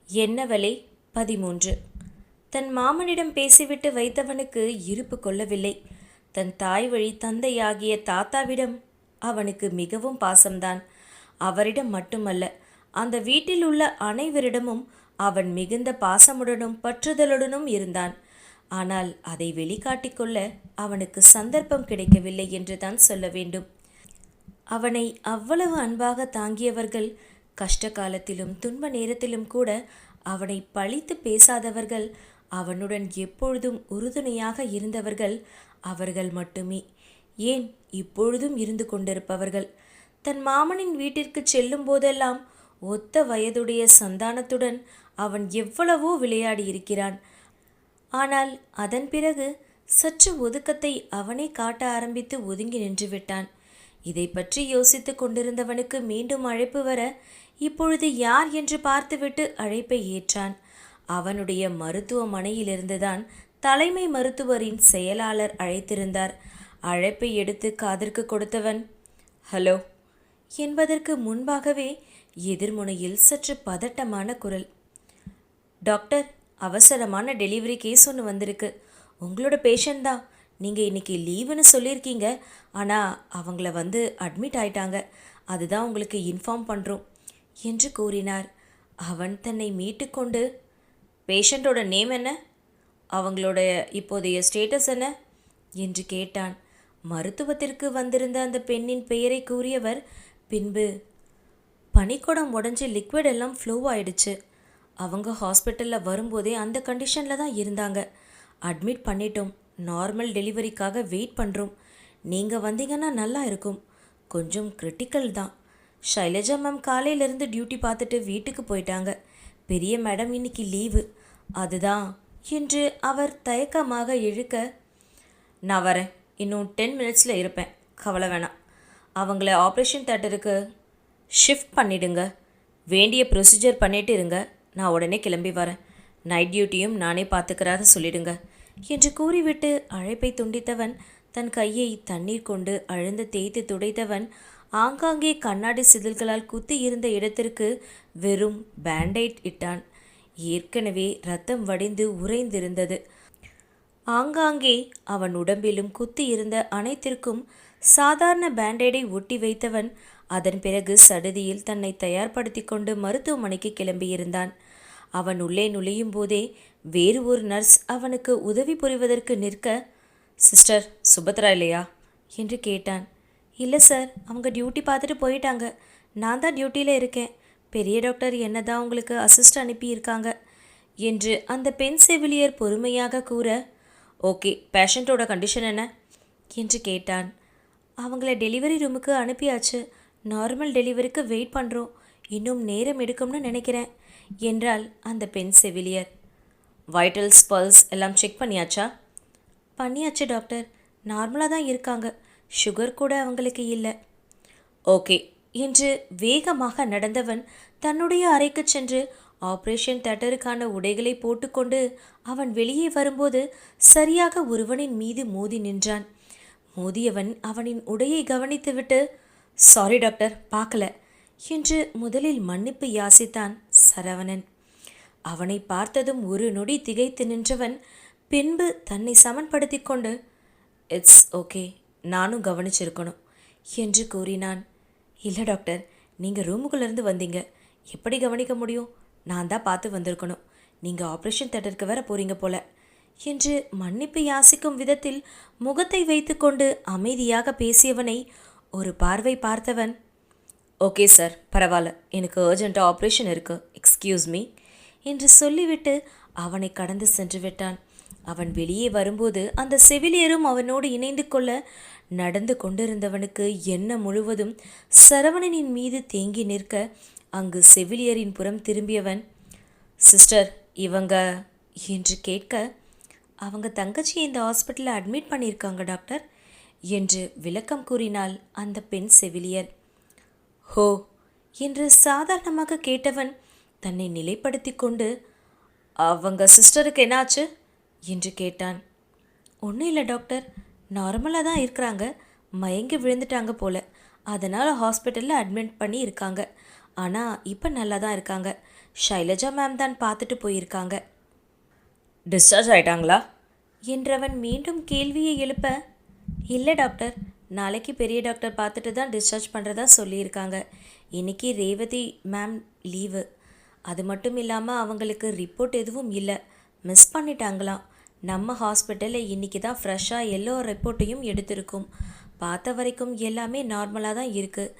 என்னவளே 13. தன் மாமனிடம் பேசிவிட்டு வைத்தவனுக்கு இருப்பு கொள்ளவில்லை. தன் தாய் வழி தந்தையாகிய தாத்தாவிடம் அவனுக்கு மிகவும் பாசம்தான். அவரிடம் மட்டுமல்ல, அந்த வீட்டில் உள்ள அனைவரிடமும் அவன் மிகுந்த பாசமுடனும் பற்றுதலுடனும் இருந்தான். ஆனால் அதை வெளிக்காட்டிக்கொள்ள அவனுக்கு சந்தர்ப்பம் கிடைக்கவில்லை என்றுதான் சொல்ல வேண்டும். அவனை அவ்வளவு அன்பாக தாங்கியவர்கள், கஷ்ட காலத்திலும் துன்ப நேரத்திலும் கூட அவனை பழித்து பேசாதவர்கள், அவனுடன் எப்பொழுதும் உறுதுணையாக இருந்தவர்கள் அவர்கள் மட்டுமே. ஏன், இப்பொழுதும் இருந்து கொண்டிருப்பவர்கள். தன் மாமனின் வீட்டிற்கு செல்லும் போதெல்லாம் ஒத்த வயதுடைய சந்தானத்துடன் அவன் எவ்வளவோ விளையாடி இருக்கிறான். ஆனால் அதன் பிறகு சற்று ஒதுக்கத்தை அவனே காட்ட ஆரம்பித்து ஒதுங்கி நின்று விட்டான். இதை பற்றி யோசித்து கொண்டிருந்தவனுக்கு மீண்டும் அழைப்பு வர, இப்பொழுது யார் என்று பார்த்துவிட்டு அழைப்பை ஏற்றான். அவனுடைய மருத்துவமனையிலிருந்துதான் தலைமை மருத்துவரின் செயலாளர் அழைத்திருந்தார். அழைப்பை எடுத்து காதிற்கு கொடுத்தவன் ஹலோ என்பதற்கு முன்பாகவே எதிர்முனையில் சற்று பதட்டமான குரல், டாக்டர், அவசரமான டெலிவரி கேஸ் ஒன்று வந்திருக்கு. உங்களோட பேஷண்ட் தான். நீங்கள் இன்னைக்கு லீவுன்னு சொல்லியிருக்கீங்க, ஆனால் அவங்கள அட்மிட் ஆயிட்டாங்க. அதுதான் உங்களுக்கு இன்ஃபார்ம் பண்ணுறோம் என்று கூறினார். அவன் தன்னை மீட்டுக்கொண்டு, பேஷண்ட்டோட நேம் என்ன, அவங்களோட இப்போதைய ஸ்டேட்டஸ் என்ன என்று கேட்டான். மருத்துவத்திற்கு வந்திருந்த அந்த பெண்ணின் பெயரை கூறியவர் பின்பு, பனிக்குடம் உடஞ்சி லிக்விட் எல்லாம் ஃப்ளோ ஆயிடுச்சு. அவங்க ஹாஸ்பிட்டலில் வரும்போதே அந்த கண்டிஷனில் தான் இருந்தாங்க. அட்மிட் பண்ணிட்டோம். நார்மல் டெலிவரிக்காக வெயிட் பண்ணுறோம். நீங்கள் வந்தீங்கன்னா நல்லா இருக்கும். கொஞ்சம் கிரிட்டிக்கல் தான். ஷைலஜா மேம் காலையிலேருந்து டியூட்டி பார்த்துட்டு வீட்டுக்கு போயிட்டாங்க. பெரிய மேடம் இன்னைக்கு லீவு, அதுதான் என்று அவர் தயக்கமாக இழுக்க, நான் வரேன், இன்னும் 10 மினிட்ஸில் இருப்பேன், கவலை வேணாம். அவங்கள ஆப்ரேஷன் தேட்டருக்கு ஷிஃப்ட் பண்ணிடுங்க. வேண்டிய ப்ரொசீஜர் பண்ணிட்டு இருங்க, நான் உடனே கிளம்பி வரேன். நைட் டியூட்டியும் நானே பார்த்துக்கிறத சொல்லிடுங்க என்று கூறிவிட்டு அழைப்பை துண்டித்தவன் தன் கையை தண்ணீர் கொண்டு அழுந்த தேய்த்து துடைத்தவன் ஆங்காங்கே கண்ணாடி சிதல்களால் குத்தி இருந்த இடத்திற்கு வெறும் பேண்டைட் இட்டான். ஏற்கனவே இரத்தம் வடிந்து உறைந்திருந்தது. ஆங்காங்கே அவன் உடம்பிலும் குத்தி இருந்த அனைத்திற்கும் சாதாரண பேண்டைடை ஒட்டி வைத்தவன் அதன் பிறகு சடுதியில் தன்னை தயார்படுத்தி கொண்டு மருத்துவமனைக்கு கிளம்பியிருந்தான். அவன் உள்ளே நுழையும் போதே வேறு ஒரு நர்ஸ் அவனுக்கு உதவி புரிவதற்கு நிற்க, சிஸ்டர் சுபத்ரா இல்லையா என்று கேட்டான். இல்லை சார், அவங்க டியூட்டி பார்த்துட்டு போயிட்டாங்க. நான் தான் டியூட்டியில் இருக்கேன். பெரிய டாக்டர் என்ன தான் உங்களுக்கு அசிஸ்ட் அனுப்பியிருக்காங்க என்று அந்த பெண் செவிலியர் பொறுமையாக கூற, ஓகே, பேஷண்ட்டோட கண்டிஷன் என்ன என்று கேட்டான். அவங்கள டெலிவரி ரூமுக்கு அனுப்பியாச்சு. நார்மல் டெலிவரிக்கு வெயிட் பண்ணுறோம். இன்னும் நேரம் எடுக்கும்னு நினைக்கிறேன் என்றால் அந்த பெண் செவிலியர். வைட்டல்ஸ், பல்ஸ் எல்லாம் செக் பண்ணியாச்சா? பண்ணியாச்சு டாக்டர், நார்மலாக தான் இருக்காங்க. சுகர் கூட அவங்களுக்கு இல்லை. ஓகே என்று வேகமாக நடந்தவன் தன்னுடைய அறைக்கு சென்று ஆப்ரேஷன் தேட்டருக்கான உடைகளை போட்டுக்கொண்டு அவன் வெளியே வரும்போது சரியாக ஒருவனின் மீது மோதி நின்றான். மோதியவன் அவனின் உடையை கவனித்துவிட்டு, சாரி டாக்டர், பார்க்கல என்று முதலில் மன்னிப்பு யாசித்தான் சரவணன். அவனை பார்த்ததும் ஒரு நொடி திகைத்து நின்றவன் பின்பு தன்னை சமன்படுத்தி கொண்டு, இட்ஸ் ஓகே, நானும் கவனிச்சிருக்கணும் என்று கூறினான். இல்லை டாக்டர், நீங்கள் ரூமுக்குள்ளேருந்து வந்தீங்க, எப்படி கவனிக்க முடியும்? நான் தான் பார்த்து வந்திருக்கணும். நீங்கள் ஆப்ரேஷன் தேட்டருக்கு வேற போகிறீங்க போல என்று மன்னிப்பு யாசிக்கும் விதத்தில் முகத்தை வைத்துக்கொண்டு அமைதியாக பேசியவனை ஒரு பார்வை பார்த்தவன், ஓகே சார், பரவாயில்ல, எனக்கு அர்ஜென்ட்டாக ஆப்ரேஷன் இருக்குது, எக்ஸ்கியூஸ் மீ என்று சொல்லிவிட்டு அவனை கடந்து சென்று விட்டான். அவன் வெளியே வரும்போது அந்த செவிலியரும் அவனோடு இணைந்து கொள்ள நடந்து கொண்டிருந்தவனுக்கு எண்ணம் முழுவதும் சரவணனின் மீது தேங்கி நிற்க, அங்கு செவிலியரின் புறம் திரும்பியவன், சிஸ்டர் இவங்க என்று கேட்க, அவங்க தங்கச்சியை இந்த ஹாஸ்பிட்டலில் அட்மிட் பண்ணியிருக்காங்க டாக்டர் என்று விளக்கம் கூறினாள் அந்த பெண் செவிலியர். ஹோ என்று சாதாரணமாக கேட்டவன் தன்னை நிலைப்படுத்தி கொண்டு, அவங்க சிஸ்டருக்கு என்னாச்சு என்று கேட்டான். ஒன்றும் இல்லை டாக்டர், நார்மலாக தான் இருக்கிறாங்க. மயங்கி விழுந்துட்டாங்க போல, அதனால் ஹாஸ்பிட்டலில் அட்மிட் பண்ணி இருக்காங்க. ஆனால் இப்போ நல்லா தான் இருக்காங்க. ஷைலஜா மேம் தான் பார்த்துட்டு போயிருக்காங்க. டிஸ்சார்ஜ் ஆயிட்டாங்களா என்றவன் மீண்டும் கேள்வியை எழுப்ப, இல்லை டாக்டர், நாளைக்கு பெரிய டாக்டர் பார்த்துட்டு தான் டிஸ்சார்ஜ் பண்ணுறதா சொல்லியிருக்காங்க. இன்றைக்கி ரேவதி மேம் லீவு. அது மட்டும் இல்லாமல் அவங்களுக்கு ரிப்போர்ட் எதுவும் இல்லை, மிஸ் பண்ணிட்டாங்களாம். நம்ம ஹாஸ்பிட்டலில் இன்றைக்கி தான் ஃப்ரெஷ்ஷாக எல்லா ரிப்போர்ட்டையும் எடுத்திருக்கும். பார்த்த வரைக்கும் எல்லாமே நார்மலாக தான் இருக்குது.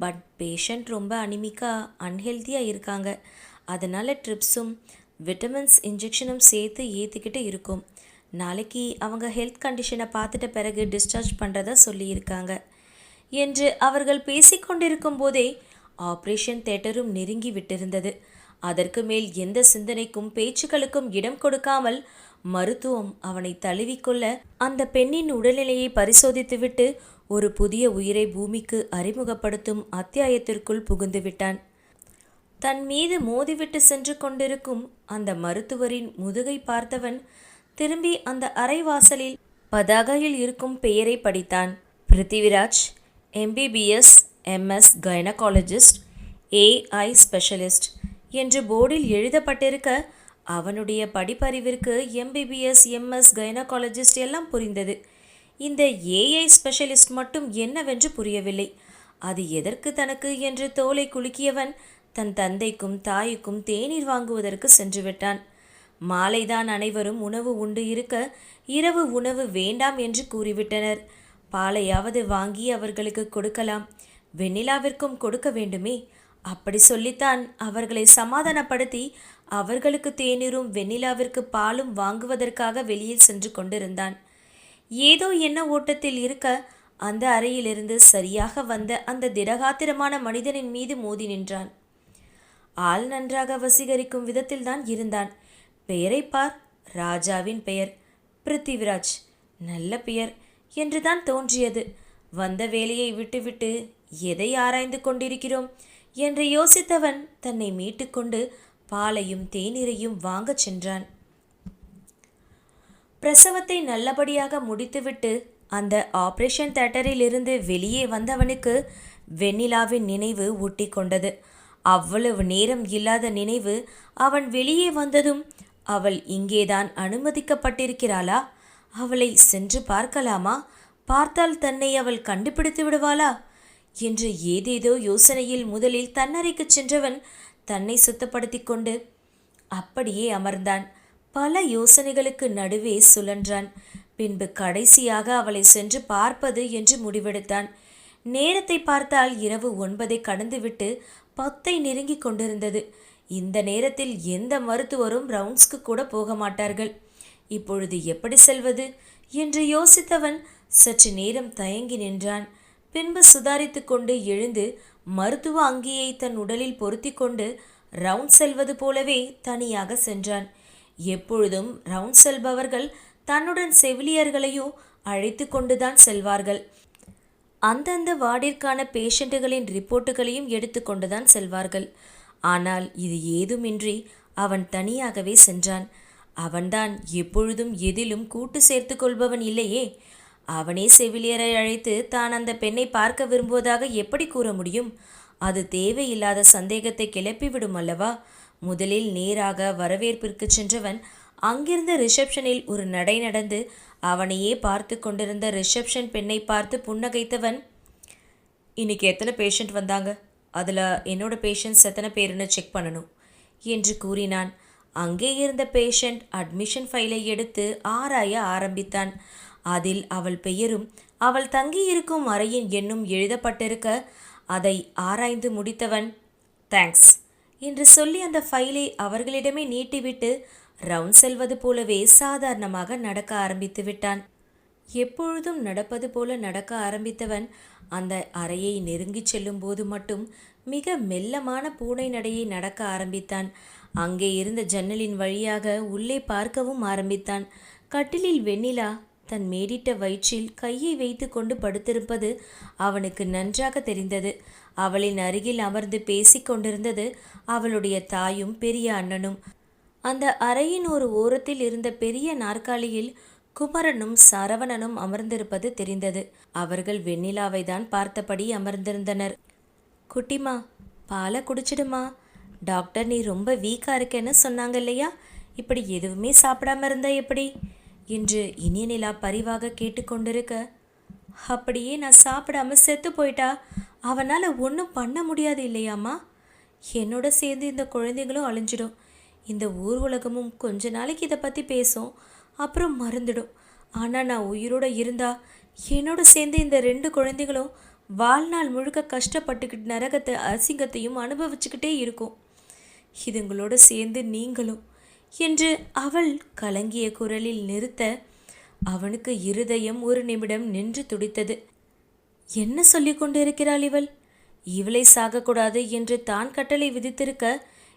பட் பேஷண்ட் ரொம்ப அனிமிக்காக அன்ஹெல்த்தியாக இருக்காங்க. அதனால் ட்ரிப்ஸும் விட்டமின்ஸ் இன்ஜெக்ஷனும் சேர்த்து ஏற்றிக்கிட்டு இருக்கும். நாளைக்கு அவங்க ஹெல்த் கண்டிஷனை பார்த்துட்ட பிறகு டிஸ்சார்ஜ் பண்ணுறதா சொல்லியிருக்காங்க என்று அவர்கள் பேசிக்கொண்டிருக்கும் போதே ஆப்ரேஷன் தியேட்டரும் நெருங்கி விட்டிருந்தது. அதற்கு மேல் எந்த சிந்தனைக்கும் பேச்சுக்களுக்கும் இடம் கொடுக்காமல் மருத்துவம் அவனை தழுவிக்கொள்ள அந்த பெண்ணின் உடல்நிலையை பரிசோதித்துவிட்டு ஒரு புதிய உயிரை பூமிக்கு அறிமுகப்படுத்தும் அத்தியாயத்திற்குள் புகுந்து விட்டான். தன் மீது மோதிவிட்டு சென்று கொண்டிருக்கும் அந்த மருத்துவரின் முதுகை பார்த்தவன் திரும்பி அந்த அரைவாசலில் பதாகையில் இருக்கும் பெயரை படித்தான். Prithviraj, MBBS MS gynaecologist, AI specialist என்று போர்டில் எழுதப்பட்டிருக்க அவனுடைய படிப்பறிவிற்கு MBBS MS கைனகாலஜிஸ்ட் எல்லாம் புரிந்தது. இந்த AI ஸ்பெஷலிஸ்ட் மட்டும் என்னவென்று புரியவில்லை. அது எதற்கு தனக்கு என்று தோலை குலுக்கியவன் தன் தந்தைக்கும் தாய்க்கும் தேநீர் வாங்குவதற்கு சென்று விட்டான். மாலைதான் அனைவரும் உணவு உண்டு இருக்க இரவு உணவு வேண்டாம் என்று கூறிவிட்டனர். பாலையாவது வாங்கி அவர்களுக்கு கொடுக்கலாம், வெண்ணிலாவிற்கும் கொடுக்க வேண்டுமே. அப்படி சொல்லித்தான் அவர்களை சமாதானப்படுத்தி அவர்களுக்கு தேநீரும் வெண்ணிலாவிற்கு பாலும் வாங்குவதற்காக வெளியில் சென்று கொண்டிருந்தான். ஏதோ என்ன ஓட்டத்தில் இருக்க அந்த அறையிலிருந்து சரியாக வந்த அந்த திடகாத்திரமான மனிதனின் மீது மோதி நின்றான். ஆள் நன்றாக வசீகரிக்கும் விதத்தில் தான் இருந்தான். பெயரை பார், ராஜாவின் பெயர் பிருத்திவிராஜ். நல்ல பெயர் என்றுதான் தோன்றியது. வந்த வேலையை விட்டுவிட்டு எதை ஆராய்ந்து கொண்டிருக்கிறோம் என்று யோசித்தவன் தன்னை மீட்டுக்கொண்டு பாலையும் தேநீரையும் வாங்கச் சென்றான். பிரசவத்தை நல்லபடியாக முடித்துவிட்டு அந்த ஆபரேஷன் தியேட்டரில் இருந்து வெளியே வந்தவனுக்கு வெண்ணிலாவின் நினைவு ஒட்டி கொண்டது. அவ்வளவு நேரம் இல்லாத நினைவு. அவன் வெளியே வந்ததும் அவள் இங்கேதான் அனுமதிக்கப்பட்டிருக்கிறாளா? அவளை சென்று பார்க்கலாமா? பார்த்தால் தன்னை அவள் கண்டுபிடித்து விடுவாளா என்று ஏதேதோ யோசனையில் முதலில் தன்னறைக்கு சென்றவன் தன்னை சுத்தப்படுத்தி கொண்டு அப்படியே அமர்ந்தான். பல யோசனைகளுக்கு நடுவே சுழன்றான். பின்பு கடைசியாக அவளை சென்று பார்ப்பது என்று முடிவெடுத்தான். நேரத்தை பார்த்தால் இரவு 9 கடந்துவிட்டு 10 நெருங்கி கொண்டிருந்தது. இந்த நேரத்தில் எந்த மருத்துவரும் ரவுண்ட்ஸ்க்கு கூட போக மாட்டார்கள். இப்பொழுது எப்படி செல்வது என்று யோசித்தவன் சற்று நேரம் தயங்கி நின்றான். பின்பு சுதாரித்து கொண்டு எழுந்து மருத்துவ அங்கியை தன் உடலில் பொருத்தி கொண்டு ரவுண்ட் செல்வது போலவே தனியாக சென்றான். எப்பொழுதும் ரவுண்ட் செல்பவர்கள் தன்னுடன் செவிலியர்களையும் அழைத்து கொண்டுதான் செல்வார்கள். அந்தந்த வார்டிற்கான பேஷண்ட்டுகளின் ரிப்போர்ட்டுகளையும் எடுத்து கொண்டுதான் செல்வார்கள். ஆனால் இது ஏதுமின்றி அவன் தனியாகவே சென்றான். அவன்தான் எப்பொழுதும் எதிலும் கூட்டு சேர்த்து கொள்பவன் இல்லையே. அவனே செவிலியரை அழைத்து தான் அந்த பெண்ணை பார்க்க விரும்புவதாக எப்படி கூற முடியும்? அது தேவையில்லாத சந்தேகத்தை கிளப்பிவிடும் அல்லவா? முதலில் நேராக வரவேற்பிற்கு சென்றவன் அங்கிருந்த ரிசப்ஷனில் ஒரு நடை நடந்து அவனையே பார்த்து கொண்டிருந்த ரிசப்ஷன் பெண்ணை பார்த்து புன்னகைத்தவன், இன்னைக்கு எத்தனை பேஷண்ட் வந்தாங்க, அதில் என்னோட பேஷண்ட்ஸ் எத்தனை பேருன்னு செக் பண்ணணும் என்று கூறினான். அங்கே இருந்த பேஷண்ட் அட்மிஷன் ஃபைலை எடுத்து ஆராய ஆரம்பித்தான். அதில் அவள் பெயரும் அவள் தங்கியிருக்கும் அறையின் எண்ணும் எழுதப்பட்டிருக்க அதை ஆராய்ந்து முடித்தவன் தேங்க்ஸ் என்று சொல்லி அந்த ஃபைலை அவர்களிடமே நீட்டிவிட்டு ரவுண்ட் செல்வது போலவே சாதாரணமாக நடக்க ஆரம்பித்து விட்டான். எப்பொழுதும் நடப்பது போல நடக்க ஆரம்பித்தவன் அந்த அறையை நெருங்கி செல்லும் போது மட்டும் மிக மெல்லமான பூனை நடையை நடக்க ஆரம்பித்தான். அங்கே இருந்த ஜன்னலின் வழியாக உள்ளே பார்க்கவும் ஆரம்பித்தான். கட்டிலில் வெண்ணிலா தன் மேடிட்ட வயிற்றில் கையை வைத்து கொண்டு படுத்திருப்பது அவனுக்கு நன்றாக தெரிந்தது. அவளின் அருகில் அமர்ந்து பேசிக் கொண்டிருந்தது அவளுடைய தாயும் பெரிய அண்ணனும். அந்த அறையின் ஒரு ஓரத்தில் இருந்த பெரிய நாற்காலியில் குமரனும் சரவணனும் அமர்ந்திருப்பது தெரிந்தது. அவர்கள் வெண்ணிலாவை தான் பார்த்தபடி அமர்ந்திருந்தனர். குட்டிமா, பாலை குடிச்சிடுமா, டாக்டர் நீ ரொம்ப வீக்காக இருக்கேன்னு சொன்னாங்க இல்லையா? இப்படி எதுவுமே சாப்பிடாம இருந்தா எப்படி என்று இனிய நிலா பரிவாக கேட்டுக்கொண்டிருக்க, அப்படியே நான் சாப்பிடாம செத்து போயிட்டா அவனால் ஒன்றும் பண்ண முடியாது இல்லையாம்மா? என்னோட சேர்ந்து இந்த குழந்தைங்களும் அழிஞ்சிடும். இந்த ஊர் உலகமும் கொஞ்ச நாளைக்கு இதை பற்றி பேசும், அப்புறம் மறந்துடும். ஆனால் நான் உயிரோடு இருந்தா என்னோட சேர்ந்து இந்த 2 குழந்தைகளும் வாழ்நாள் முழுக்க கஷ்டப்பட்டுக்கிட்டு நரகத்தை அசிங்கத்தையும் அனுபவிச்சுக்கிட்டே இருக்கும். இதுங்களோட சேர்ந்து நீங்களும் என்று அவள் கலங்கிய குரலில் நிறுத்த, அவனுக்கு இருதயம் ஒரு நிமிடம் நின்று துடித்தது. என்ன சொல்லி கொண்டு இருக்கிறாள் இவள்? இவளை சாகக்கூடாது என்று தான் கட்டளை விதித்திருக்க,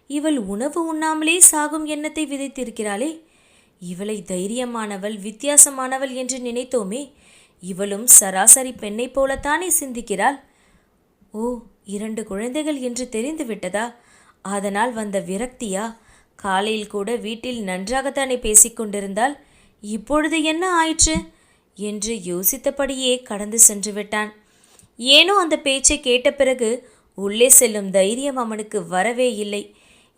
இவள் உணவு உண்ணாமலே சாகும் எண்ணத்தை விதித்திருக்கிறாளே. இவளை தைரியமானவள், வித்தியாசமானவள் என்று நினைத்தோமே. இவளும் சராசரி பெண்ணை போலத்தானே சிந்திக்கிறாள். ஓ, 2 குழந்தைகள் என்று தெரிந்து விட்டதா? அதனால் வந்த விரக்தியா? காலையில் கூட வீட்டில் நன்றாகத்தானே பேசிக்கொண்டிருந்தாள். இப்பொழுது என்ன ஆயிற்று என்று யோசித்தபடியே கடந்து சென்று விட்டான். ஏனோ அந்த பேச்சை கேட்ட பிறகு உள்ளே செல்லும் தைரியம் அவனுக்கு வரவே இல்லை.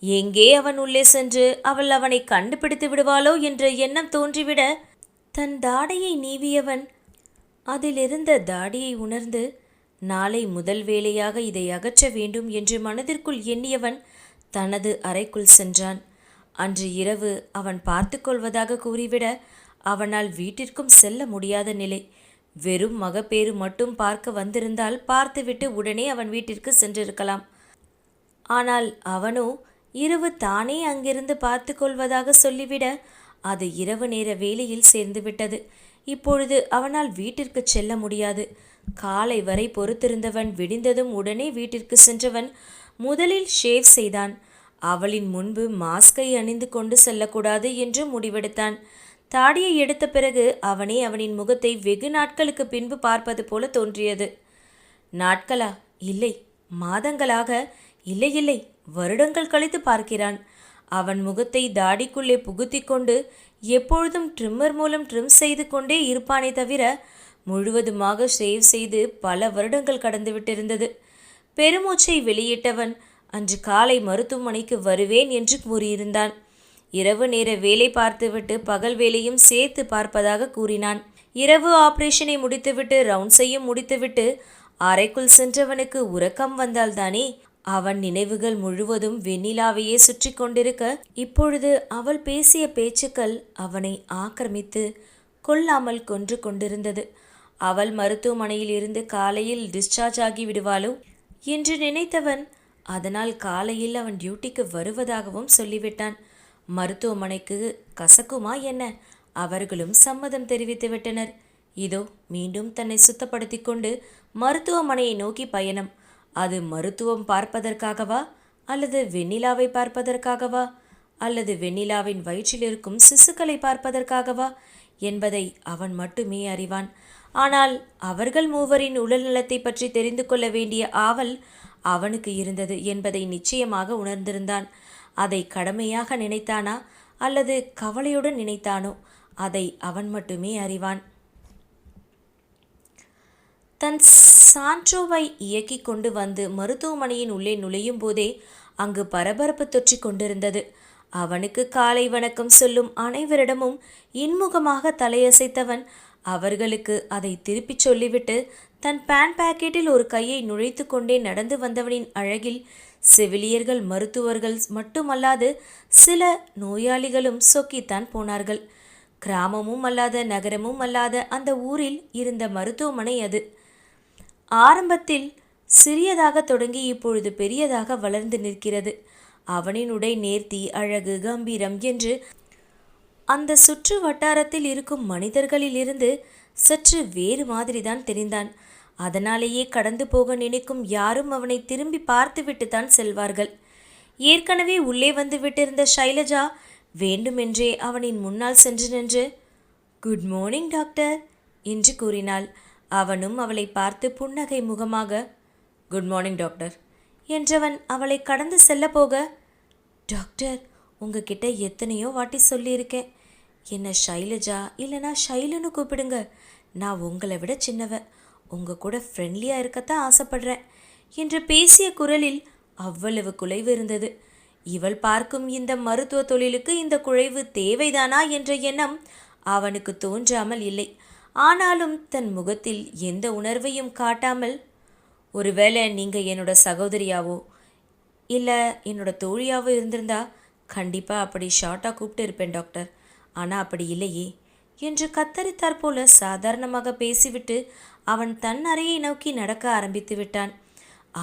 எங்கே அவன் உள்ளே சென்று அவள் அவனை கண்டுபிடித்து விடுவாளோ என்ற எண்ணம் தோன்றிவிட, தன் தாடையை நீவியவன் அதிலிருந்த தாடியை உணர்ந்து, நாளை முதல் வேளையாக இதை அகற்ற வேண்டும் என்று மனதிற்குள் எண்ணியவன் தனது அறைக்குள் சென்றான். அன்று இரவு அவன் பார்த்து கொள்வதாக கூறிவிட, அவனால் வீட்டிற்கும் செல்ல முடியாத நிலை. வெறும் மகப்பேறு மட்டும் பார்க்க வந்திருந்தால் பார்த்துவிட்டு உடனே அவன் வீட்டிற்கு சென்றிருக்கலாம். ஆனால் அவனோ இரவு தானே அங்கிருந்து பார்த்து கொள்வதாக சொல்லிவிட, அது இரவு நேர வேலையில் சேர்ந்துவிட்டது. இப்பொழுது அவனால் வீட்டிற்கு செல்ல முடியாது. காலை வரை பொறுத்திருந்தவன் விடிந்ததும் உடனே வீட்டிற்கு சென்றவன் முதலில் ஷேவ் செய்தான். அவளின் முன்பு மாஸ்கை அணிந்து கொண்டு செல்லக்கூடாது என்று முடிவெடுத்தான். தாடியை எடுத்த பிறகு அவனே அவனின் முகத்தை வெகு நாட்களுக்கு பின்பு பார்ப்பது போல தோன்றியது. நாட்களா? இல்லை, மாதங்களாக. இல்லை இல்லை, வருடங்கள் கழித்து பார்க்கிறான். அவன் முகத்தை தாடிக்குள்ளே புகுத்தி கொண்டு எப்பொழுதும் ட்ரிம்மர் மூலம் ட்ரிம் செய்து கொண்டே இருப்பானே தவிர முழுவதுமாக ஷேவ் செய்து பல வருடங்கள் கடந்து விட்டிருந்தது. பெருமூச்சை வெளியிட்டவன் அன்று காலை மருத்துவமனைக்கு வருவேன் என்று கூறியிருந்தான். இரவு நேர வேலை பார்த்துவிட்டு பகல் வேலையும் சேர்த்து பார்ப்பதாக கூறினான். இரவு ஆபரேஷனை முடித்துவிட்டு ரவுண்ட்ஸையும் முடித்துவிட்டு அறைக்குள் சென்றவனுக்கு உறக்கம் வந்தால்தானே. அவன் நினைவுகள் முழுவதும் வெண்ணிலாவையே சுற்றி கொண்டிருக்க, இப்பொழுது அவள் பேசிய பேச்சுக்கள் அவனை ஆக்கிரமித்து கொல்லாமல் கொன்று கொண்டிருந்தது. அவள் மருத்துவமனையில் இருந்து காலையில் டிஸ்சார்ஜ் ஆகி விடுவாளோ என்று நினைத்தவன் அதனால் காலையில் அவன் டியூட்டிக்கு வருவதாகவும் சொல்லிவிட்டான். மருத்துவமனைக்கு கசக்குமா என்ன? அவர்களும் சம்மதம் தெரிவித்து விட்டனர். இதோ மீண்டும் தன்னை சுத்தப்படுத்தி கொண்டு மருத்துவமனையை நோக்கி பயணம். அது மருத்துவம் பார்ப்பதற்காகவா அல்லது வெண்ணிலாவை பார்ப்பதற்காகவா அல்லது வெண்ணிலாவின் வயிற்றில் இருக்கும் சிசுக்களை பார்ப்பதற்காகவா என்பதை அவன் மட்டுமே அறிவான். ஆனால் அவர்கள் மூவரின் உடல்நலத்தை பற்றி தெரிந்து கொள்ள வேண்டிய ஆவல் அவனுக்கு இருந்தது என்பதை நிச்சயமாக உணர்ந்திருந்தான். அதை கடமையாக நினைத்தானா அல்லது கவலையுடன் நினைத்தானோ அதை அவன் மட்டுமே அறிவான். தன் சான்ட்ரோவை இயக்கி கொண்டு வந்து மருத்துவமனையின் உள்ளே நுழையும் போதே அங்கு பரபரப்பு தொற்றி கொண்டிருந்தது. அவனுக்கு காலை வணக்கம் சொல்லும் அனைவரிடமும் இன்முகமாக தலையசைத்தவன் அவர்களுக்கு அதை திருப்பிச் சொல்லிவிட்டு தன் பேன் பாக்கெட்டில் ஒரு கையை நுழைத்து கொண்டே நடந்து வந்தவனின் அழகில் செவிலியர்கள், மருத்துவர்கள் மட்டுமல்லாது சில நோயாளிகளும் சொக்கித்தான் போனார்கள். கிராமமும் அல்லாத நகரமும் அல்லாத அந்த ஊரில் இருந்த மருத்துவமனை அது. ஆரம்பத்தில் சிறியதாக தொடங்கி இப்பொழுது பெரியதாக வளர்ந்து நிற்கிறது. அவனின் உடை நேர்த்தி, அழகு, கம்பீரம் என்று அந்த சுற்று வட்டாரத்தில் இருக்கும் மனிதர்களிலிருந்து சற்று வேறு மாதிரிதான் தெரிந்தான். அதனாலேயே கடந்து போக நினைக்கும் யாரும் அவனை திரும்பி பார்த்துவிட்டு தான் செல்வார்கள். ஏற்கனவே உள்ளே வந்து விட்டிருந்த ஷைலஜா வேண்டுமென்றே அவனின் முன்னால் சென்று நின்று குட் மார்னிங் டாக்டர் என்று கூறினாள். அவனும் அவளை பார்த்து புன்னகை முகமாக குட் மார்னிங் டாக்டர் என்றவன் அவளை கடந்து செல்ல போக, டாக்டர் உங்ககிட்ட எத்தனையோ வாட்டி சொல்லியிருக்கேன், என்னை ஷைலஜா இல்லைனா ஷைலுன்னு கூப்பிடுங்க. நான் உங்களை விட சின்னவ, உங்கள் கூட ஃப்ரெண்ட்லியாக இருக்கத்தான் ஆசைப்படுறேன் என்று பேசிய குரலில் அவ்வளவு குலைவு இருந்தது. இவள் பார்க்கும் இந்த மருத்துவ தொழிலுக்கு இந்த குழைவு தேவைதானா என்ற எண்ணம் அவனுக்கு தோன்றாமல் இல்லை. ஆனாலும் தன் முகத்தில் எந்த உணர்வையும் காட்டாமல், ஒருவேளை நீங்கள் என்னோட சகோதரியாவோ இல்லை என்னோட தோழியாவோ இருந்திருந்தா கண்டிப்பாக அப்படி ஷார்ட்டாக கூப்பிட்டு இருப்பேன் டாக்டர். ஆனால் அப்படி இல்லையே என்று கத்தரித்தாற் போல சாதாரணமாக பேசிவிட்டு அவன் தன் அறையை நோக்கி நடக்க ஆரம்பித்து விட்டான்.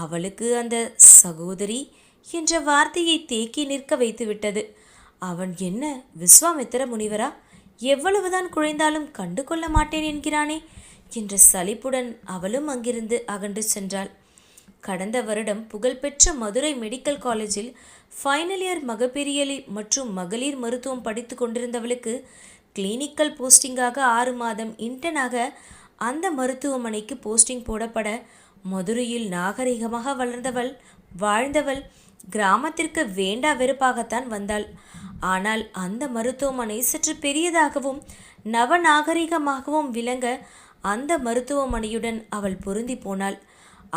அவளுக்கு அந்த சகோதரி என்ற வார்த்தையை தேக்கி நிற்க வைத்து விட்டது. அவன் என்ன விஸ்வாமித்திர முனிவரா? எவ்வளவுதான் குழைந்தாலும் கண்டு கொள்ள மாட்டேன் என்கிறானே என்ற சலிப்புடன் அவளும் அங்கிருந்து அகன்று சென்றாள். கடந்த வருடம் புகழ்பெற்ற மதுரை மெடிக்கல் காலேஜில் ஃபைனல் இயர் மகப்பேறியல் மற்றும் மகளிர் மருத்துவம் படித்து கொண்டிருந்தவளுக்கு கிளினிக்கல் போஸ்டிங்காக 6 மாதம் இன்டர்னாக அந்த மருத்துவமனைக்கு போஸ்டிங் போடப்பட மதுரையில் நாகரிகமாக வாழ்ந்தவள் கிராமத்திற்கு வேண்டா வெறுப்பாகத்தான் வந்தாள். ஆனால் அந்த மருத்துவமனை சற்று பெரியதாகவும் நவநாகரிகமாகவும் விளங்க அந்த மருத்துவமனையுடன் அவள் பொருந்தி போனாள்.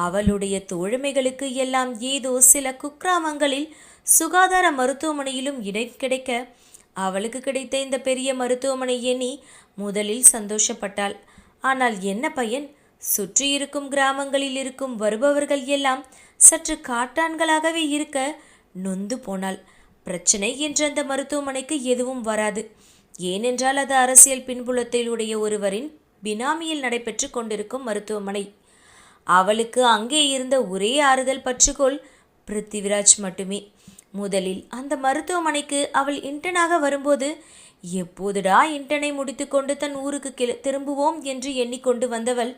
அவளுடைய தோழமைகளுக்கு எல்லாம் ஏதோ சில குக்கிராமங்களில் சுகாதார மருத்துவமனையிலும் இடம் கிடைக்க அவளுக்கு கிடைத்த இந்த பெரிய மருத்துவமனை எண்ணி முதலில் சந்தோஷப்பட்டாள். ஆனால் என்ன பயன்? சுற்றி இருக்கும் கிராமங்களில் இருக்கும் வருபவர்கள் எல்லாம் சற்று காட்டான்களாகவே இருக்க நொந்து போனாள். பிரச்சனை என்ற அந்த மருத்துவமனைக்கு எதுவும் வராது. ஏனென்றால் அது அரசியல் பின்புலத்தில் உடைய ஒருவரின் பினாமியில் நடைபெற்று கொண்டிருக்கும் மருத்துவமனை. அவளுக்கு அங்கே இருந்த ஒரே ஆறுதல் பற்றுக்கோள் பிருத்திவிராஜ் மட்டுமே. முதலில் அந்த மருத்துவமனைக்கு அவள் இன்டர்னாக வரும்போது எப்போதுடா இன்டர்னை முடித்து கொண்டு தன் ஊருக்கு திரும்புவோம் என்று எண்ணிக்கொண்டு வந்தவள்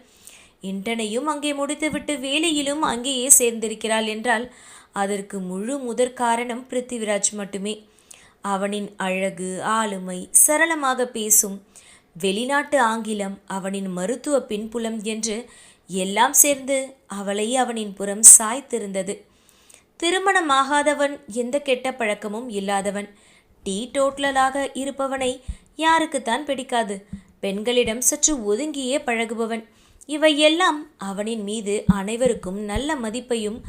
இன்டர்னையும் அங்கே முடித்துவிட்டு வேலையிலும் அங்கேயே சேர்ந்திருக்கிறாள் என்றால் அதற்கு முழு முதற் காரணம் பிருத்திவிராஜ் மட்டுமே. அவனின் அழகு, ஆளுமை, சரளமாக பேசும் வெளிநாட்டு ஆங்கிலம், அவனின் மருத்துவ பின்புலம் என்று எல்லாம் சேர்ந்து அவளை அவனின் புறம் சாய்த்திருந்தது. திருமணமாகாதவன், எந்த கெட்ட பழக்கமும் இல்லாதவன், டீ டோட்டலாக இருப்பவனை யாருக்குத்தான் பிடிக்காது? பெண்களிடம் சற்று ஒதுங்கியே பழகுபவன். இவையெல்லாம் அவனின் மீது அனைவருக்கும் நல்ல மதிப்பையும்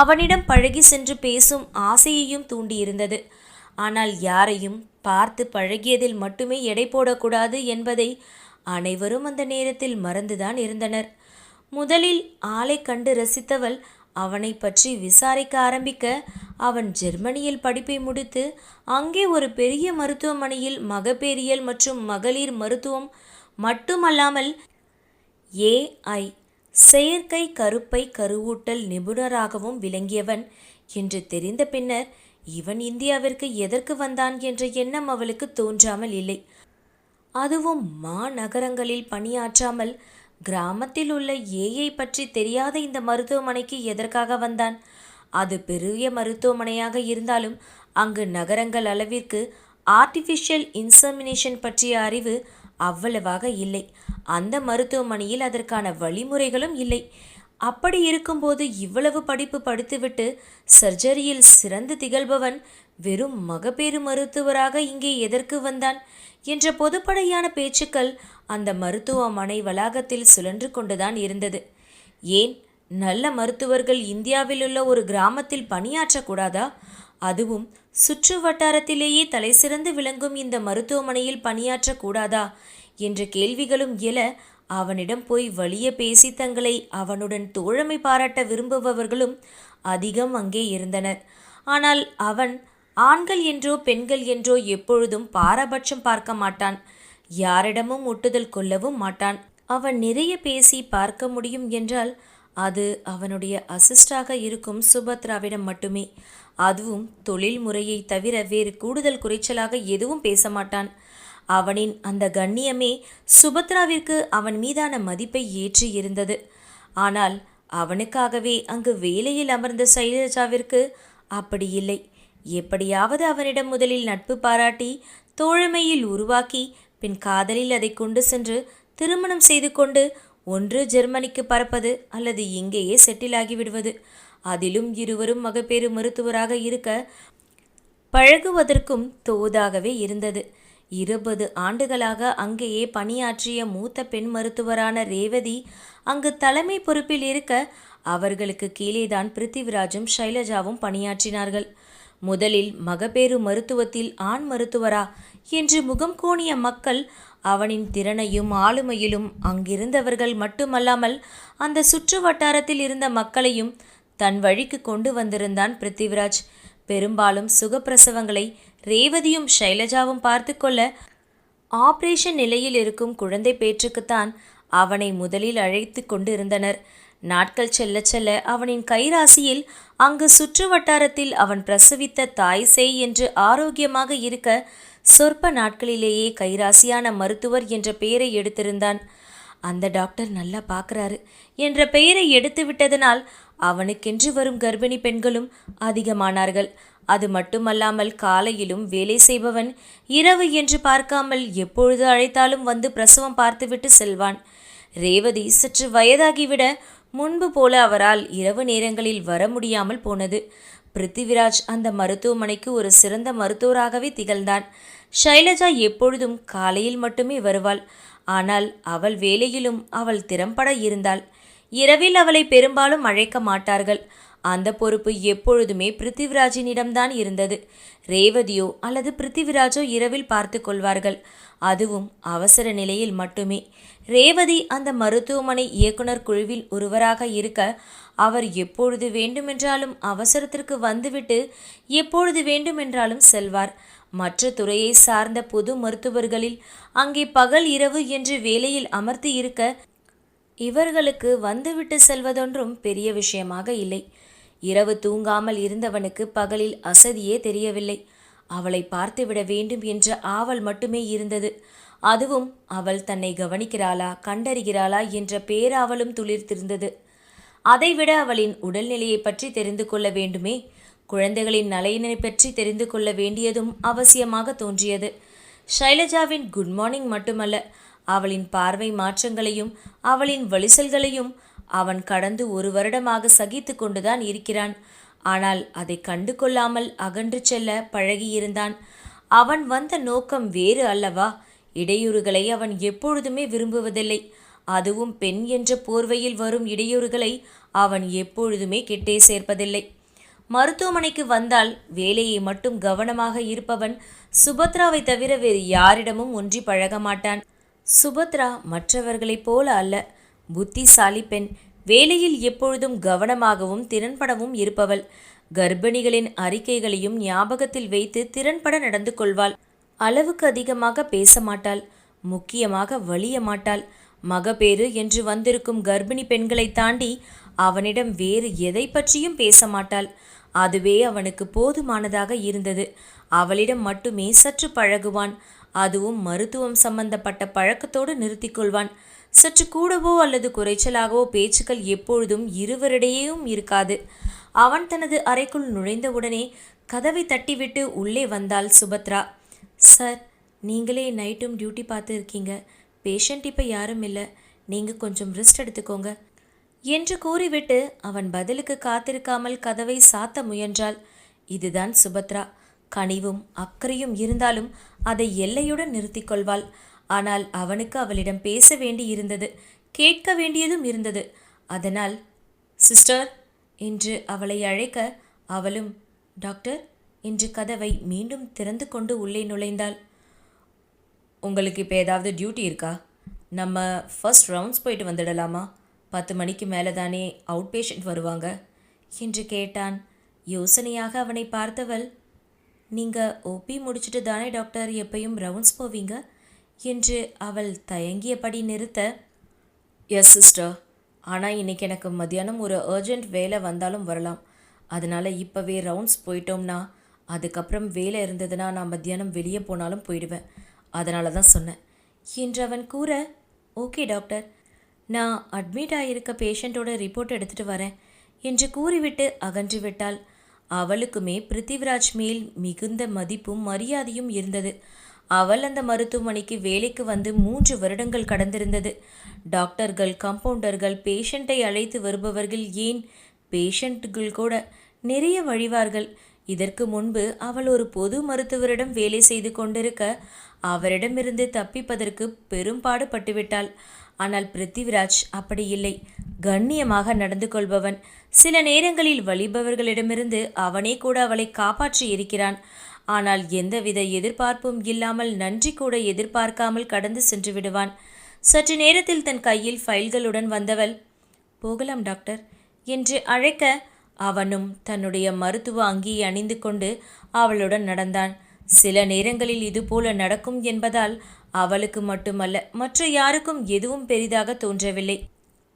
அவனிடம் பழகி சென்று பேசும் ஆசையையும் தூண்டியிருந்தது. ஆனால் யாரையும் பார்த்து பழகியதில் மட்டுமே எடை போடக்கூடாது என்பதை அனைவரும் அந்த நேரத்தில் மறந்துதான் இருந்தனர். முதலில் ஆளை கண்டு ரசித்தவள் அவனை பற்றி விசாரிக்க ஆரம்பிக்க அவன் ஜெர்மனியில் படிப்பை முடித்து அங்கே ஒரு பெரிய மருத்துவமனையில் மகப்பேறியல் மற்றும் மகளிர் மருத்துவம் மட்டுமல்லாமல் AI செயற்கை கருப்பை கருவூட்டல் நிபுணராகவும் விளங்கியவன் என்று தெரிந்த பின்னர் இவன் இந்தியாவிற்கு எதற்கு வந்தான் என்ற எண்ணம் அவளுக்கு தோன்றாமல் இல்லை. அதுவும் மாநகரங்களில் பணியாற்றாமல் கிராமத்தில் உள்ள AI பற்றி தெரியாத இந்த மருத்துவமனைக்கு எதற்காக வந்தான்? அது பெரிய மருத்துவமனையாக இருந்தாலும் அங்கு நகரங்கள் அளவிற்கு ஆர்டிஃபிஷியல் இன்செமினேஷன் பற்றிய அறிவு அவ்வளவாக இல்லை. அந்த மருத்துவமனையில் அதற்கான வழிமுறைகளும் இல்லை. அப்படி இருக்கும்போது இவ்வளவு படிப்பு படித்துவிட்டு சர்ஜரியில் சிறந்து திகழ்பவன் வெறும் மகப்பேறு மருத்துவராக இங்கே எதற்கு வந்தான் என்ற பொதுப்படையான பேச்சுக்கள் அந்த மருத்துவமனை வளாகத்தில் சுழன்று கொண்டுதான் இருந்தது. ஏன் நல்ல மருத்துவர்கள் இந்தியாவில் உள்ள ஒரு கிராமத்தில் பணியாற்றக்கூடாதா? அதுவும் சுற்று வட்டாரத்திலேயே தலை சிறந்து விளங்கும் இந்த மருத்துவமனையில் பணியாற்றக்கூடாதா என்ற கேள்விகளும் எழ அவனிடம் போய் வலிய பேசி தங்களை அவனுடன் தோழமை பாராட்ட விரும்புபவர்களும் அதிகம் அங்கே இருந்தனர். ஆனால் அவன் ஆண்கள் என்றோ பெண்கள் என்றோ எப்பொழுதும் பாரபட்சம் பார்க்க மாட்டான். யாரிடமும் ஒட்டுதல் கொள்ளவும் மாட்டான். அவன் நிறைய பேசி பார்க்க முடியும் என்றால் அது அவனுடைய அசிஸ்டாக இருக்கும் சுபத்ராவிடம் மட்டுமே. அதுவும் தொழில் முறையை தவிர வேறு கூடுதல் குறைச்சலாக எதுவும் பேச மாட்டான். அவனின் அந்த கண்ணியமே சுபத்ராவிற்கு அவன் மீதான மதிப்பை ஏற்றி இருந்தது. ஆனால் அவனுக்காகவே அங்கு வேலையில் அமர்ந்த சைலஜாவிற்கு அப்படி இல்லை. எப்படியாவது அவனிடம் முதலில் நட்பு பாராட்டி தோழமையில் உருவாக்கி பின் காதலில் அதை கொண்டு சென்று திருமணம் செய்து கொண்டு ஒன்று ஜெர்மனிக்கு பறப்பது அல்லது இங்கேயே செட்டில் ஆகிவிடுவது. அதிலும் இருவரும் மகப்பேறு மருத்துவராக இருக்க பழகுவதற்கும் தோதாகவே இருந்தது. 20 ஆண்டுகளாக அங்கேயே பணியாற்றிய மூத்த பெண் மருத்துவரான ரேவதி அங்கு தலைமை பொறுப்பில் இருக்க அவர்களுக்கு கீழேதான் பிருத்திவிராஜும் ஷைலஜாவும் பணியாற்றினார்கள். முதலில் மகப்பேறு மருத்துவத்தில் ஆண் மருத்துவரா என்று முகம் கோணிய மக்கள் அவனின் திறனையும் ஆளுமையிலும் அங்கிருந்தவர்கள் மட்டுமல்லாமல் அந்த சுற்று வட்டாரத்தில் இருந்த மக்களையும் தன் வழிக்கு கொண்டு வந்திருந்தான் பிருத்திவிராஜ். பெரும்பாலும் சுகப்பிரசவங்களை ரேவதியும் ஷைலஜாவும் பார்த்து கொள்ள ஆபரேஷன் நிலையில் இருக்கும் குழந்தை பேற்றுக்குத்தான் அவனை முதலில் அழைத்து கொண்டிருந்தனர். நாட்கள் செல்ல செல்ல அவனின் கைராசியில் அங்கு சுற்று வட்டாரத்தில் அவன் பிரசவித்த தாய் சேய் என்று ஆரோக்கியமாக இருக்க சொற்ப நாட்களிலேயே கைராசியான மருத்துவர் என்ற பெயரை எடுத்திருந்தான். அந்த டாக்டர் நல்லா பார்க்குறாரு என்ற பெயரை எடுத்து விட்டதனால் அவனுக்கென்று வரும் கர்ப்பிணி பெண்களும் அதிகமானார்கள். அது மட்டுமல்லாமல் காலையிலும் வேலை செய்பவன் இரவு என்று பார்க்காமல் எப்பொழுது அழைத்தாலும் வந்து பிரசவம் பார்த்துவிட்டு செல்வான். ரேவதி சற்று வயதாகிவிட முன்பு போல அவரால் இரவு நேரங்களில் வர முடியாமல் போனது. பிருத்திவிராஜ் அந்த மருத்துவமனைக்கு ஒரு சிறந்த மருத்துவராகவே திகழ்ந்தான். ஷைலஜா எப்பொழுதும் காலையில் மட்டுமே வருவாள். ஆனால் அவள் வேலையிலும் அவள் திறம்பட இருந்தாள். இரவில் அவளை பெரும்பாலும் அழைக்க மாட்டார்கள். அந்த பொறுப்பு எப்பொழுதுமே பிருத்திவிராஜினிடம்தான் இருந்தது. ரேவதியோ அல்லது பிருத்திவிராஜோ இரவில் பார்த்து கொள்வார்கள். அதுவும் அவசர நிலையில் மட்டுமே. ரேவதி அந்த மருத்துவமனை இயக்குனர் குழுவில் ஒருவராக இருக்க அவர் எப்பொழுது வேண்டுமென்றாலும் அவசரத்திற்கு வந்துவிட்டு எப்பொழுது வேண்டுமென்றாலும் செல்வார். மற்ற துறையை சார்ந்த பொது மருத்துவர்களில் அங்கே பகல் இரவு என்று வேலையில் அமர்த்தி இருக்க இவர்களுக்கு வந்துவிட்டு செல்வதொன்றும் பெரிய விஷயமாக இல்லை. இரவு தூங்காமல் இருந்தவனுக்கு பகலில் அசதியே தெரியவில்லை. அவளை பார்த்துவிட வேண்டும் என்ற ஆவல் மட்டுமே இருந்தது. அதுவும் அவள் தன்னை கவனிக்கிறாளா கண்டறிகிறாளா என்ற பேராவலும் துளிர்த்திருந்தது. அதைவிட அவளின் உடல்நிலையை பற்றி தெரிந்து கொள்ள வேண்டுமே. குழந்தைகளின் நலனை பற்றி தெரிந்து கொள்ள வேண்டியதும் அவசியமாக தோன்றியது. ஷைலஜாவின் குட் மார்னிங் மட்டுமல்ல, அவளின் பார்வை மாற்றங்களையும் அவளின் வலிசல்களையும் அவன் கடந்து 1 வருடமாக சகித்து கொண்டுதான் இருக்கிறான். ஆனால் அதை கண்டு கொள்ளாமல் அகன்று செல்ல பழகியிருந்தான். அவன் வந்த நோக்கம் வேறு அல்லவா? இடையூறுகளை அவன் எப்பொழுதுமே விரும்புவதில்லை. அதுவும் பெண் என்ற போர்வையில் வரும் இடையூறுகளை அவன் எப்பொழுதுமே கிட்டே சேர்ப்பதில்லை. மருத்துவமனைக்கு வந்தால் வேலையை மட்டும் கவனமாக இருப்பவன் சுபத்ராவை தவிர வேறு யாரிடமும் ஒன்றி பழக மாட்டான். சுபத்ரா மற்றவர்களைப் போல அல்ல. புத்திசாலி பெண். வேலையில் எப்பொழுதும் கவனமாகவும் திறன்படவும் இருப்பவள். கர்ப்பிணிகளின் அறிக்கைகளையும் ஞாபகத்தில் வைத்து திறன்பட நடந்து கொள்வாள். அளவுக்கு அதிகமாக பேச மாட்டாள். முக்கியமாக வலிய மாட்டாள். மகப்பேறு என்று வந்திருக்கும் கர்ப்பிணி பெண்களை தாண்டி அவனிடம் வேறு எதை பற்றியும் பேச மாட்டாள். அதுவே அவனுக்கு போதுமானதாக இருந்தது. அவளிடம் மட்டுமே சற்று பழகுவான். அதுவும் மருத்துவம் சம்பந்தப்பட்ட பழக்கத்தோடு நிறுத்தி கொள்வான். சற்று கூடவோ அல்லது குறைச்சலாகவோ பேச்சுக்கள் எப்பொழுதும் இருவரிடையேயும் இருக்காது. அவன் தனது அறைக்குள் நுழைந்தவுடனே கதவை தட்டிவிட்டு உள்ளே வந்தாள் சுபத்ரா. சார், நீங்களே நைட்டும் டியூட்டி பார்த்து இருக்கீங்க. பேஷண்ட் இப்போ யாரும் இல்லை. நீங்கள் கொஞ்சம் ரெஸ்ட் எடுத்துக்கோங்க என்று கூறிவிட்டு அவன் பதிலுக்கு காத்திருக்காமல் கதவை சாத்த முயன்றாள். இதுதான் சுபத்ரா. கனிவும் அக்கறையும் இருந்தாலும் அதை எல்லையுடன் நிறுத்தி கொள்வாள். ஆனால் அவனுக்கு அவளிடம் பேச வேண்டி இருந்தது, கேட்க வேண்டியதும் இருந்தது. அதனால் சிஸ்டர் என்று அவளை அழைக்க அவளும் டாக்டர் என்று கதவை மீண்டும் திறந்து கொண்டு உள்ளே நுழைந்தாள். உங்களுக்கு இப்போ ஏதாவது டியூட்டி இருக்கா? நம்ம ஃபர்ஸ்ட் ரவுண்ட்ஸ் போயிட்டு வந்துடலாமா? 10 மணிக்கு மேலே தானே அவுட் பேஷண்ட் வருவாங்க என்று கேட்டான். யோசனையாக அவனை பார்த்தவள், நீங்கள் ஓபி முடிச்சுட்டு தானே டாக்டர் எப்பயும் ரவுண்ட்ஸ் போவீங்க என்று அவள் தயங்கியபடி நிறுத்த, எஸ் சிஸ்டர், ஆனால் இன்றைக்கி எனக்கு மத்தியானம் ஒரு அர்ஜெண்ட் வேலை வந்தாலும் வரலாம். அதனால் இப்போவே ரவுண்ட்ஸ் போயிட்டோம்னா அதுக்கப்புறம் வேலை இருந்ததுன்னா நான் மத்தியானம் வெளியே போனாலும் போயிடுவேன். அதனால தான் சொன்னேன் என்று அவன் கூற, ஓகே டாக்டர், நான் அட்மிட் ஆகியிருக்க பேஷண்ட்டோட ரிப்போர்ட் எடுத்துகிட்டு வரேன் என்று கூறிவிட்டு அகன்று விட்டாள். அவளுக்குமே பிருத்திவிராஜ் மேல் மிகுந்த மதிப்பும் மரியாதையும் இருந்தது. அவள் அந்த மருத்துவமனைக்கு வேலைக்கு வந்து 3 வருடங்கள் கடந்திருந்தது. டாக்டர்கள், கம்பவுண்டர்கள், பேஷண்ட்டை அழைத்து வருபவர்கள், ஏன் பேஷண்ட்டுகள் கூட நிறைய வழிவார்கள். இதற்கு முன்பு அவள் ஒரு பொது மருத்துவரிடம் வேலை செய்து கொண்டிருக்க அவரிடமிருந்து தப்பிப்பதற்கு பெரும்பாடு பட்டுவிட்டாள். ஆனால் பிருத்திவிராஜ் அப்படி இல்லை. கண்ணியமாக நடந்து கொள்பவன். சில நேரங்களில் வலிபவர்களிடமிருந்து அவனே கூட அவளை காப்பாற்றி இருக்கிறான். ஆனால் எந்தவித எதிர்பார்ப்பும் இல்லாமல் நன்றி கூட எதிர்பார்க்காமல் கடந்து சென்று விடுவான். சற்று நேரத்தில் தன் கையில் ஃபைல்களுடன் வந்தவள், போகலாம் டாக்டர் என்று அழைக்க அவனும் தன்னுடைய மருத்துவ அங்கியை அணிந்து கொண்டு அவளுடன் நடந்தான். சில நேரங்களில் இதுபோல நடக்கும் என்பதால் அவளுக்கு மட்டுமல்ல மற்ற யாருக்கும் எதுவும் பெரிதாக தோன்றவில்லை.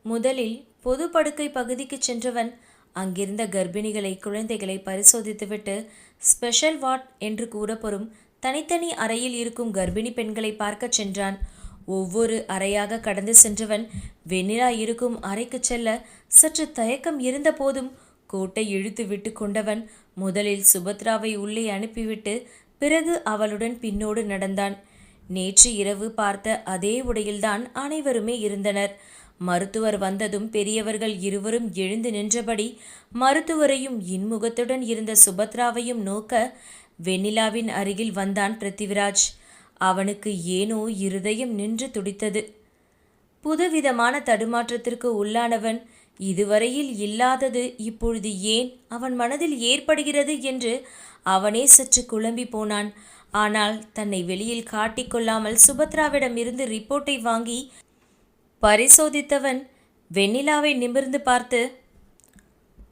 முதலில் பொது படுக்கை பகுதிக்கு சென்றவன் அங்கிருந்த கர்ப்பிணிகளை குழந்தைகளை பரிசோதித்துவிட்டு ஸ்பெஷல் வார்ட் என்று கூறப்படும் தனித்தனி அறையில் இருக்கும் கர்ப்பிணி பெண்களை பார்க்க சென்றான். ஒவ்வொரு அறையாக கடந்து சென்றவன் வெண்ணிலா இருக்கும் அறைக்கு செல்ல சற்று தயக்கம் இருந்த போதும் கோட்டை இழுத்து விட்டு கொண்டவன் முதலில் சுபத்ராவை உள்ளே அனுப்பிவிட்டு பிறகு அவளுடன் பின்னோடு நடந்தான். நேற்று இரவு பார்த்த அதே உடையில்தான் அனைவருமே இருந்தனர். மருத்துவர் வந்ததும் பெரியவர்கள் இருவரும் எழுந்து நின்றபடி மருத்துவரையும் இன்முகத்துடன் இருந்த சுபத்ராவையும் நோக்க வெண்ணிலாவின் அருகில் வந்தான் பிருத்திவிராஜ். அவனுக்கு ஏனோ இருதயம் நின்று துடித்தது. புதுவிதமான தடுமாற்றத்திற்கு உள்ளானவன் இதுவரையில் இல்லாதது இப்பொழுது ஏன் அவன் மனதில் ஏற்படுகிறது என்று அவனே சற்று குழம்பி போனான். ஆனால் தன்னை வெளியில் காட்டிக்கொள்ளாமல் சுபத்ராவிடம் இருந்து ரிப்போர்ட்டை வாங்கி பரிசோதித்தவன் வெண்ணிலாவை நிமிர்ந்து பார்த்து,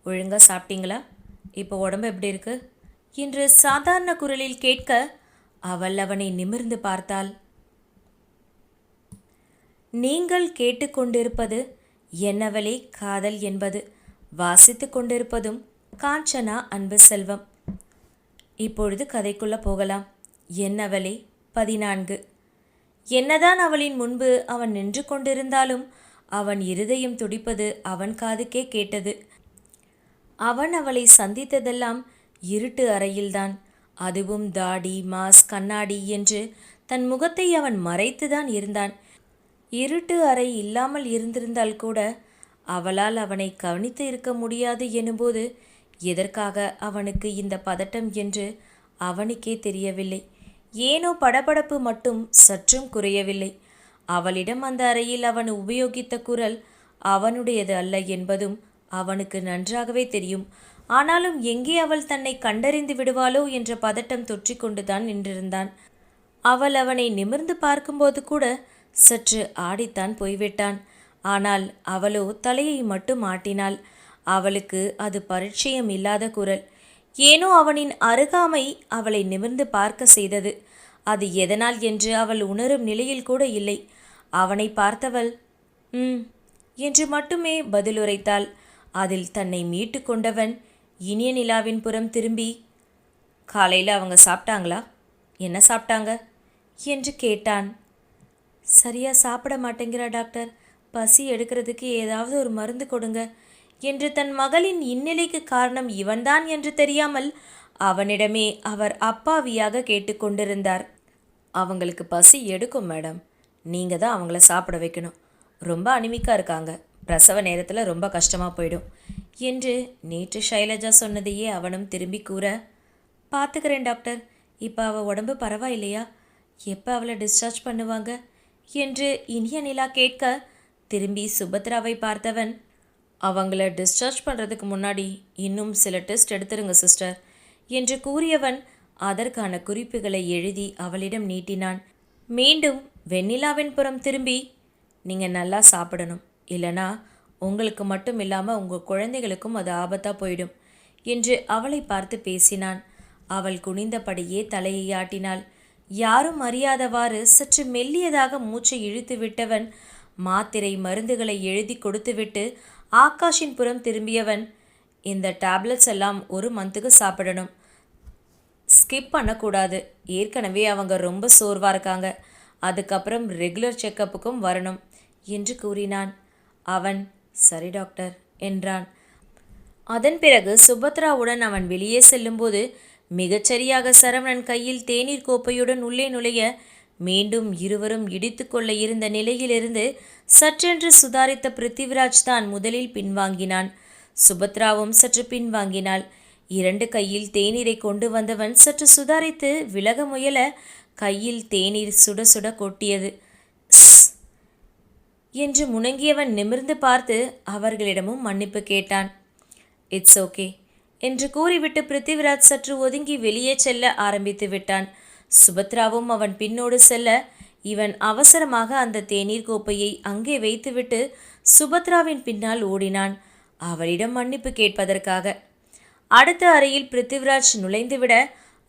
ஒழுங்கா சாப்பிட்டீங்களா? இப்போ உடம்பு எப்படி இருக்கு என்று சாதாரண குரலில் கேட்க அவள் அவனை நிமிர்ந்து பார்த்தாள். நீங்கள் கேட்டுக்கொண்டிருப்பது என்னவளே காதல் என்பது. வாசித்து கொண்டிருப்பதும் காஞ்சனா அன்பு செல்வம். இப்பொழுது கதைக்குள்ள போகலாம். என்னவளே 14. என்னதான் அவளின் முன்பு அவன் நின்று கொண்டிருந்தாலும் அவன் இருதயம் துடிப்பது அவன் காதுக்கே கேட்டது. அவன் அவளை சந்தித்ததெல்லாம் இருட்டு அறையில்தான். அதுவும் தாடி, மாஸ்க், கண்ணாடி என்று தன் முகத்தை அவன் மறைத்துதான் இருந்தான். இருட்டு அறை இல்லாமல் இருந்திருந்தால் கூட அவளால் அவனை கவனித்து இருக்க முடியாது எனும்போது எதற்காக அவனுக்கு இந்த பதட்டம் என்று அவனுக்கே தெரியவில்லை. ஏனோ படபடப்பு மட்டும் சற்றும் குறையவில்லை. அவளிடம் அந்த அறையில் அவன் உபயோகித்த குரல் அவனுடையது அல்ல என்பதும் அவனுக்கு நன்றாகவே தெரியும். ஆனாலும் எங்கே அவள் தன்னை கண்டறிந்து விடுவாளோ என்ற பதட்டம் தொற்றிக்கொண்டுதான் நின்றிருந்தான். அவள் அவனை நிமிர்ந்து பார்க்கும்போது கூட சற்று ஆடித்தான் போய்விட்டான். ஆனால் அவளோ தலையை மட்டும் ஆட்டினாள். அவளுக்கு அது பரிச்சயம் இல்லாத குரல். ஏனோ அவனின் அருகாமை அவளை நிமிர்ந்து பார்க்க செய்தது. அது எதனால் என்று அவள் உணரும் நிலையில் கூட இல்லை. அவனை பார்த்தவள் என்று மட்டுமே பதிலுரைத்தாள். அதில் தன்னை மீட்டு கொண்டவன் இனிய நிலாவின் புறம் திரும்பி, காலையில் அவங்க சாப்பிட்டாங்களா? என்ன சாப்பிட்டாங்க என்று கேட்டான். சரியா சாப்பிட மாட்டேங்கிறா டாக்டர், பசி எடுக்கிறதுக்கு ஏதாவது ஒரு மருந்து கொடுங்க என்று தன் மகளின் இந்நிலைக்கு காரணம் இவன்தான் என்று தெரியாமல் அவனிடமே அவர் அப்பாவியாக கேட்டுக்கொண்டிருந்தார். அவங்களுக்கு பசி எடுக்கும் மேடம், நீங்கள் தான் அவங்கள சாப்பிட வைக்கணும். ரொம்ப அனிமிக்காக இருக்காங்க, பிரசவ நேரத்தில் ரொம்ப கஷ்டமாக போயிடும் என்று நேற்று ஷைலஜா சொன்னதையே அவனும் திரும்பி கூற, பார்த்துக்கிறேன் டாக்டர், இப்போ அவள் உடம்பு பரவாயில்லையா? எப்போ அவளை டிஸ்சார்ஜ் பண்ணுவாங்க என்று இனிய நிலா கேட்க திரும்பி சுபத்ராவை பார்த்தவன், அவங்கள டிஸ்சார்ஜ் பண்ணுறதுக்கு முன்னாடி இன்னும் சில டெஸ்ட் எடுத்துருங்க சிஸ்டர் என்று கூறியவன் அதற்கான குறிப்புகளை எழுதி அவளிடம் நீட்டினான். மீண்டும் வெண்ணிலாவின் புறம் திரும்பி, நீங்கள் நல்லா சாப்பிடணும், இல்லைனா உங்களுக்கு மட்டும் இல்லாமல் உங்கள் குழந்தைகளுக்கும் அது ஆபத்தாக போயிடும் என்று அவளை பார்த்து பேசினான். அவள் குனிந்தபடியே தலையை ஆட்டினாள். யாரும் அறியாதவாறு சற்று மெல்லியதாக மூச்சை இழுத்து விட்டவன் மாத்திரை மருந்துகளை எழுதி கொடுத்துவிட்டு ஆகாஷின் புறம் திரும்பியவன், இந்த டேப்லெட்ஸ் எல்லாம் 1 மந்த்துக்கு சாப்பிடணும், ஸ்கிப் பண்ணக்கூடாது. ஏற்கனவே அவங்க ரொம்ப சோர்வாக இருக்காங்க, அதுக்கப்புறம் ரெகுலர் செக்கப்புக்கும் வரணும் என்று கூறினான். அவன் சரி டாக்டர் என்றான். அதன் பிறகு சுபத்ராவுடன் அவன் வெளியே செல்லும்போது மிகச்சரியாக சரவணன் கையில் தேநீர் கோப்பையுடன் உள்ளே நுழைய மீண்டும் இருவரும் இடித்து கொள்ள இருந்த நிலையிலிருந்து சற்றென்று சுதாரித்த பிருத்திவிராஜ் தான் முதலில் பின்வாங்கினான். சுபத்ராவும் சற்று பின்வாங்கினாள். 2 கையில் தேநீரை கொண்டு வந்தவன் சற்று சுதாரித்து விலக முயல கையில் தேநீர் சுட சுட கொட்டியது. என்று முணங்கியவன் நிமிர்ந்து பார்த்து அவர்களிடமும் மன்னிப்பு கேட்டான். இட்ஸ் ஓகே என்று கூறிவிட்டு பிருத்திவிராஜ் சற்று ஒதுங்கி வெளியே செல்ல ஆரம்பித்து விட்டான். சுபத்ராவும் அவன் பின்னோடு செல்ல இவன் அவசரமாக அந்த தேநீர் கோப்பையை அங்கே வைத்துவிட்டு சுபத்ராவின் பின்னால் ஓடினான், அவளிடம் மன்னிப்பு கேட்பதற்காக. அடுத்த அறையில் பிருத்திவிராஜ் நுழைந்துவிட